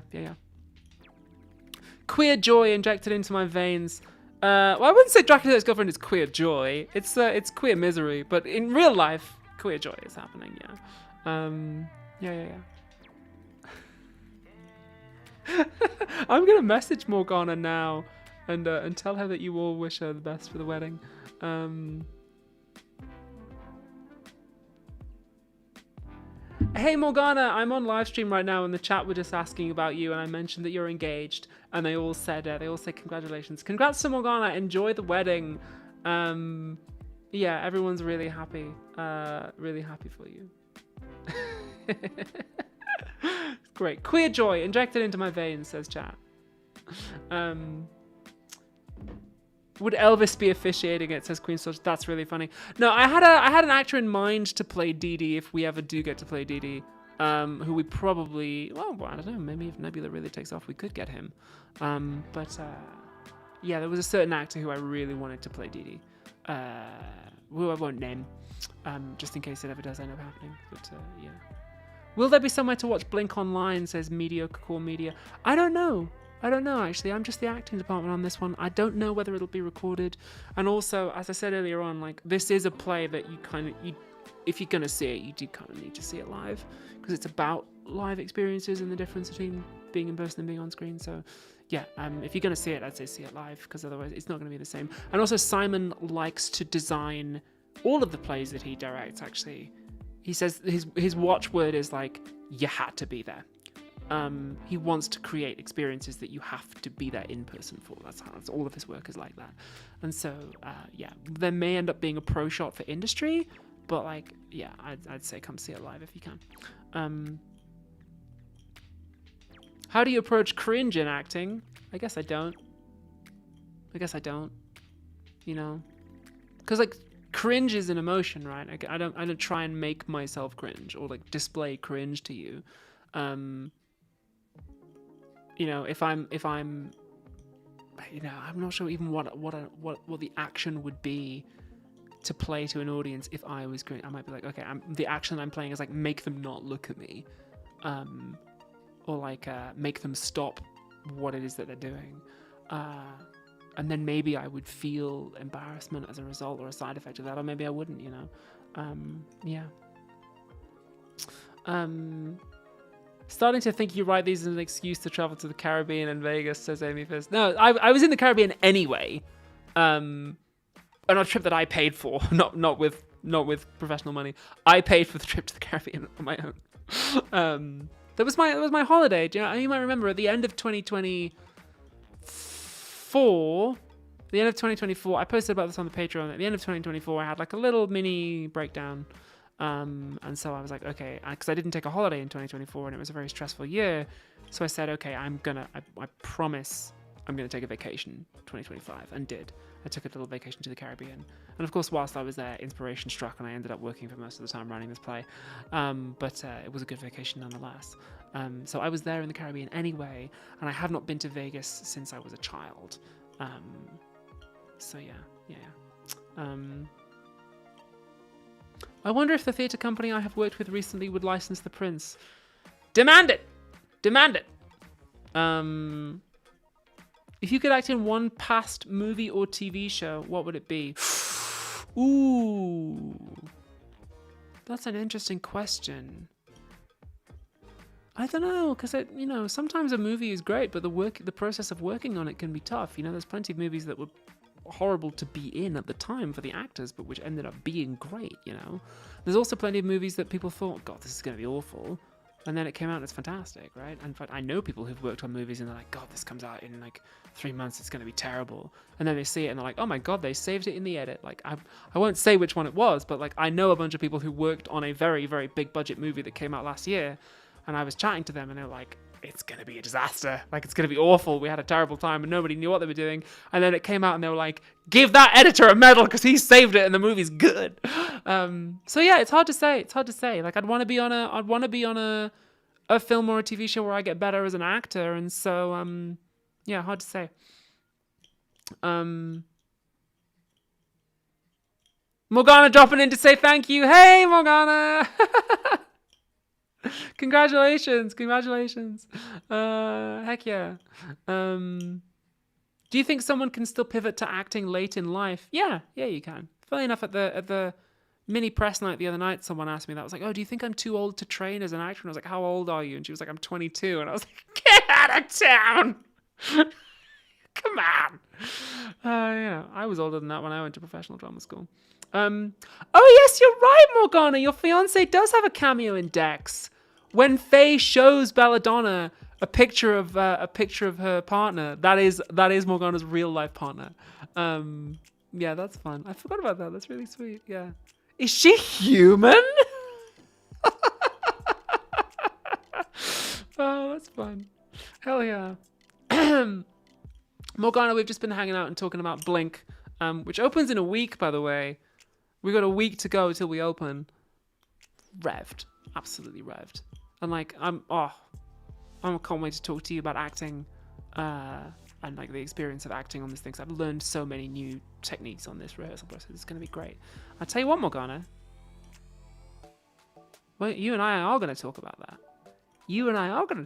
A: Queer joy injected into my veins. Well, I wouldn't say Dracula's Ex-Girlfriend is queer joy. It's queer misery, but in real life, queer joy is happening. Yeah. I'm gonna message Morgana now and tell her that you all wish her the best for the wedding. Hey Morgana, I'm on live stream right now, and the chat were just asking about you, and I mentioned that you're engaged, and they all said congratulations. Congrats to Morgana. Enjoy the wedding. Yeah, everyone's really happy for you. Great. Queer joy injected into my veins, says chat. Would Elvis be officiating it, says Queen Storch. That's really funny. No, I had an actor in mind to play Dee Dee if we ever do get to play Dee Dee. Who we probably, well, I don't know, maybe if Nebula really takes off, we could get him. But yeah, there was a certain actor who I really wanted to play Dee Dee. Who I won't name, just in case it ever does end up happening. But yeah. Will there be somewhere to watch Blink Online, says Mediocre Core Media. I don't know, actually. I'm just the acting department on this one. I don't know whether it'll be recorded. And also, as I said earlier on, like, this is a play that if you're going to see it, you do kind of need to see it live. Because it's about live experiences and the difference between being in person and being on screen. So, yeah, if you're going to see it, I'd say see it live. Because otherwise, it's not going to be the same. And also, Simon likes to design all of the plays that he directs, actually. He says his watchword is like, you had to be there. He wants to create experiences that you have to be there in person for. That's all of his work is like that. And so, yeah, there may end up being a pro shot for industry, but like, yeah, I'd say come see it live if you can. How do you approach cringe in acting? I guess I don't. Because like, cringe is an emotion, right? I don't try and make myself cringe or like display cringe to you. If I'm I'm not sure even what the action would be to play to an audience if I was cringe. I might be like, okay, the action I'm playing is like make them not look at me, or like make them stop what it is that they're doing. And then maybe I would feel embarrassment as a result or a side effect of that, or maybe I wouldn't, Yeah. Starting to think you write these as an excuse to travel to the Caribbean and Vegas, says Amy Fist. No, I was in the Caribbean anyway. On a trip that I paid for, not with professional money. I paid for the trip to the Caribbean on my own. That was my holiday. Do you might remember at the end of 2024. The end of 2024, I posted about this on the Patreon. At the end of 2024, I had like a little mini breakdown. And so I was like, okay, because I didn't take a holiday in 2024 and it was a very stressful year. So I said, okay, I promise I'm going to take a vacation 2025, and did. I took a little vacation to the Caribbean. And of course, whilst I was there, inspiration struck and I ended up working for most of the time running this play. But it was a good vacation nonetheless. So I was there in the Caribbean anyway, and I have not been to Vegas since I was a child. So yeah. I wonder if the theatre company I have worked with recently would license The Prince. Demand it! If you could act in one past movie or TV show, what would it be? Ooh. That's an interesting question. I don't know, because sometimes a movie is great, but the process of working on it can be tough. There's plenty of movies that were horrible to be in at the time for the actors, but which ended up being great. There's also plenty of movies that people thought, God, this is going to be awful, and then it came out and it's fantastic, right? And in fact, I know people who've worked on movies and they're like, God, this comes out in like 3 months, it's going to be terrible, and then they see it and they're like, oh my God, they saved it in the edit. Like I won't say which one it was, but like I know a bunch of people who worked on a very, very big budget movie that came out last year, and I was chatting to them and they were like, it's going to be a disaster. Like, it's going to be awful. We had a terrible time and nobody knew what they were doing. And then it came out and they were like, give that editor a medal because he saved it and the movie's good. So yeah, it's hard to say. Like, I'd want to be on a film or a TV show where I get better as an actor. And so, yeah, hard to say. Morgana dropping in to say thank you. Hey, Morgana. Congratulations. Heck yeah. Do you think someone can still pivot to acting late in life? Yeah, you can. Funny enough, at the mini press night the other night, someone asked me that. I was like, oh, do you think I'm too old to train as an actor? And I was like, how old are you? And she was like, I'm 22. And I was like, get out of town. Come on. I was older than that when I went to professional drama school. Oh yes, you're right, Morgana. Your fiance does have a cameo in Dex. When Faye shows Belladonna a picture of her partner, that is Morgana's real life partner. Yeah, that's fun. I forgot about that. That's really sweet. Yeah, is she human? Oh, that's fun. Hell yeah. Morgana, we've just been hanging out and talking about Blink, which opens in a week, by the way. We got a week to go till we open. Revved, absolutely revved. And like, I can't wait to talk to you about acting, and like the experience of acting on this thing. 'Cause I've learned so many new techniques on this rehearsal process. It's going to be great. I'll tell you what, Morgana. Well, you and I are going to talk about that. We are going to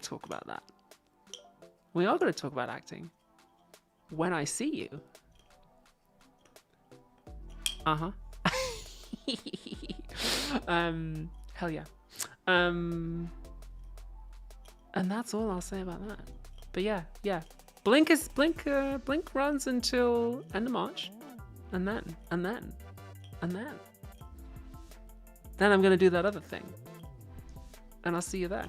A: talk about acting when I see you. Uh-huh. Hell yeah. And that's all I'll say about that. But yeah. Blink runs until end of March, and then I'm gonna do that other thing, and I'll see you there.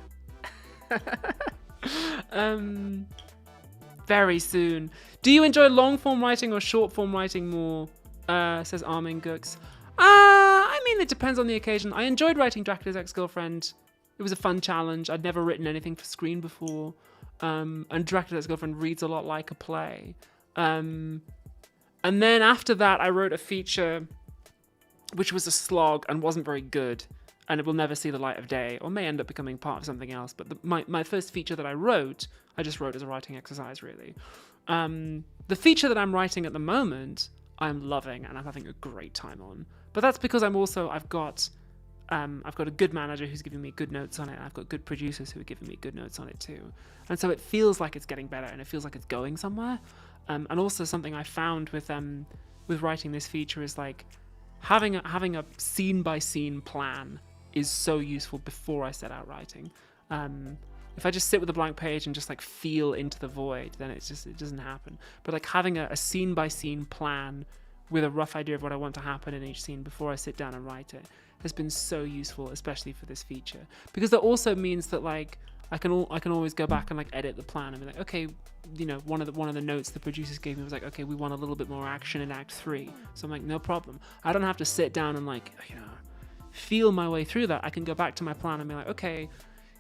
A: Very soon. Do you enjoy long form writing or short form writing more? Says Armin Gooks. I mean, it depends on the occasion. I enjoyed writing Dracula's Ex-Girlfriend. It was a fun challenge. I'd never written anything for screen before. And Dracula's Ex-Girlfriend reads a lot like a play. And then after that, I wrote a feature which was a slog and wasn't very good. And it will never see the light of day, or may end up becoming part of something else. But my first feature that I just wrote as a writing exercise, really. The feature that I'm writing at the moment, I'm loving and I'm having a great time on. But that's because I've got a good manager who's giving me good notes on it. And I've got good producers who are giving me good notes on it too. And so it feels like it's getting better and it feels like it's going somewhere. And also something I found with writing this feature is like, having a scene by scene plan is so useful before I set out writing. If I just sit with a blank page and just like feel into the void, then it doesn't happen. But like having a scene by scene plan with a rough idea of what I want to happen in each scene before I sit down and write it has been so useful, especially for this feature, because that also means that like I can always go back and like edit the plan and be like, okay, you know, one of the notes the producers gave me was like, okay, we want a little bit more action in Act 3. So I'm like, no problem. I don't have to sit down and like, you know, feel my way through that. I can go back to my plan and be like, okay,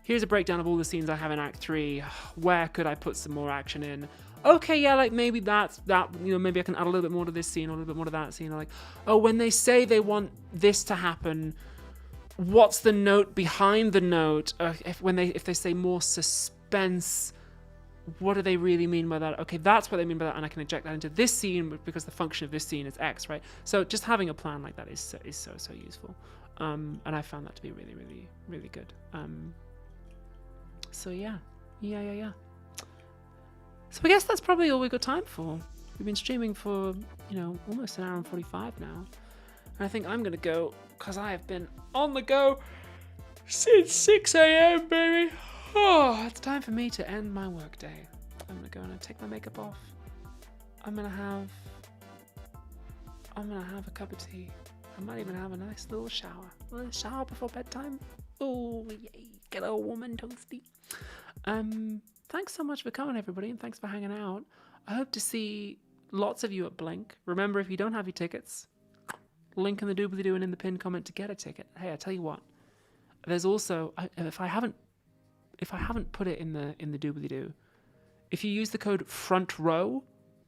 A: here's a breakdown of all the scenes I have in Act 3. Where could I put some more action in? Okay, yeah, like maybe that, you know, maybe I can add a little bit more to this scene or a little bit more to that scene. Or like, oh, when they say they want this to happen, what's the note behind the note? If they say more suspense, what do they really mean by that? Okay, that's what they mean by that, and I can inject that into this scene because the function of this scene is X, right? So just having a plan like that is so useful, and I found that to be really, really, really good. So yeah. So I guess that's probably all we've got time for. We've been streaming for, you know, almost an hour and 45 now. And I think I'm going to go, because I have been on the go since 6 a.m, baby. Oh, it's time for me to end my workday. I'm going to go and take my makeup off. I'm going to have a cup of tea. I might even have a nice little shower. A little shower before bedtime. Oh, yay. Get a woman toasty. Thanks so much for coming, everybody, and thanks for hanging out. I hope to see lots of you at Blink. Remember, if you don't have your tickets, link in the doobly-doo and in the pinned comment to get a ticket. Hey, I tell you what, there's also, if I haven't put it in the doobly-doo, if you use the code front row,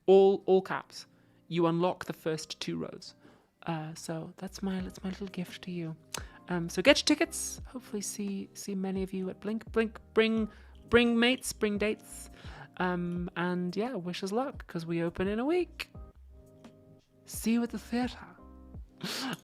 A: all caps, you unlock the first 2 rows. So that's my little gift to you. So get your tickets. Hopefully see many of you at Blink. Blink, bring mates, bring dates. And yeah, wish us luck, because we open in a week. See you at the theatre.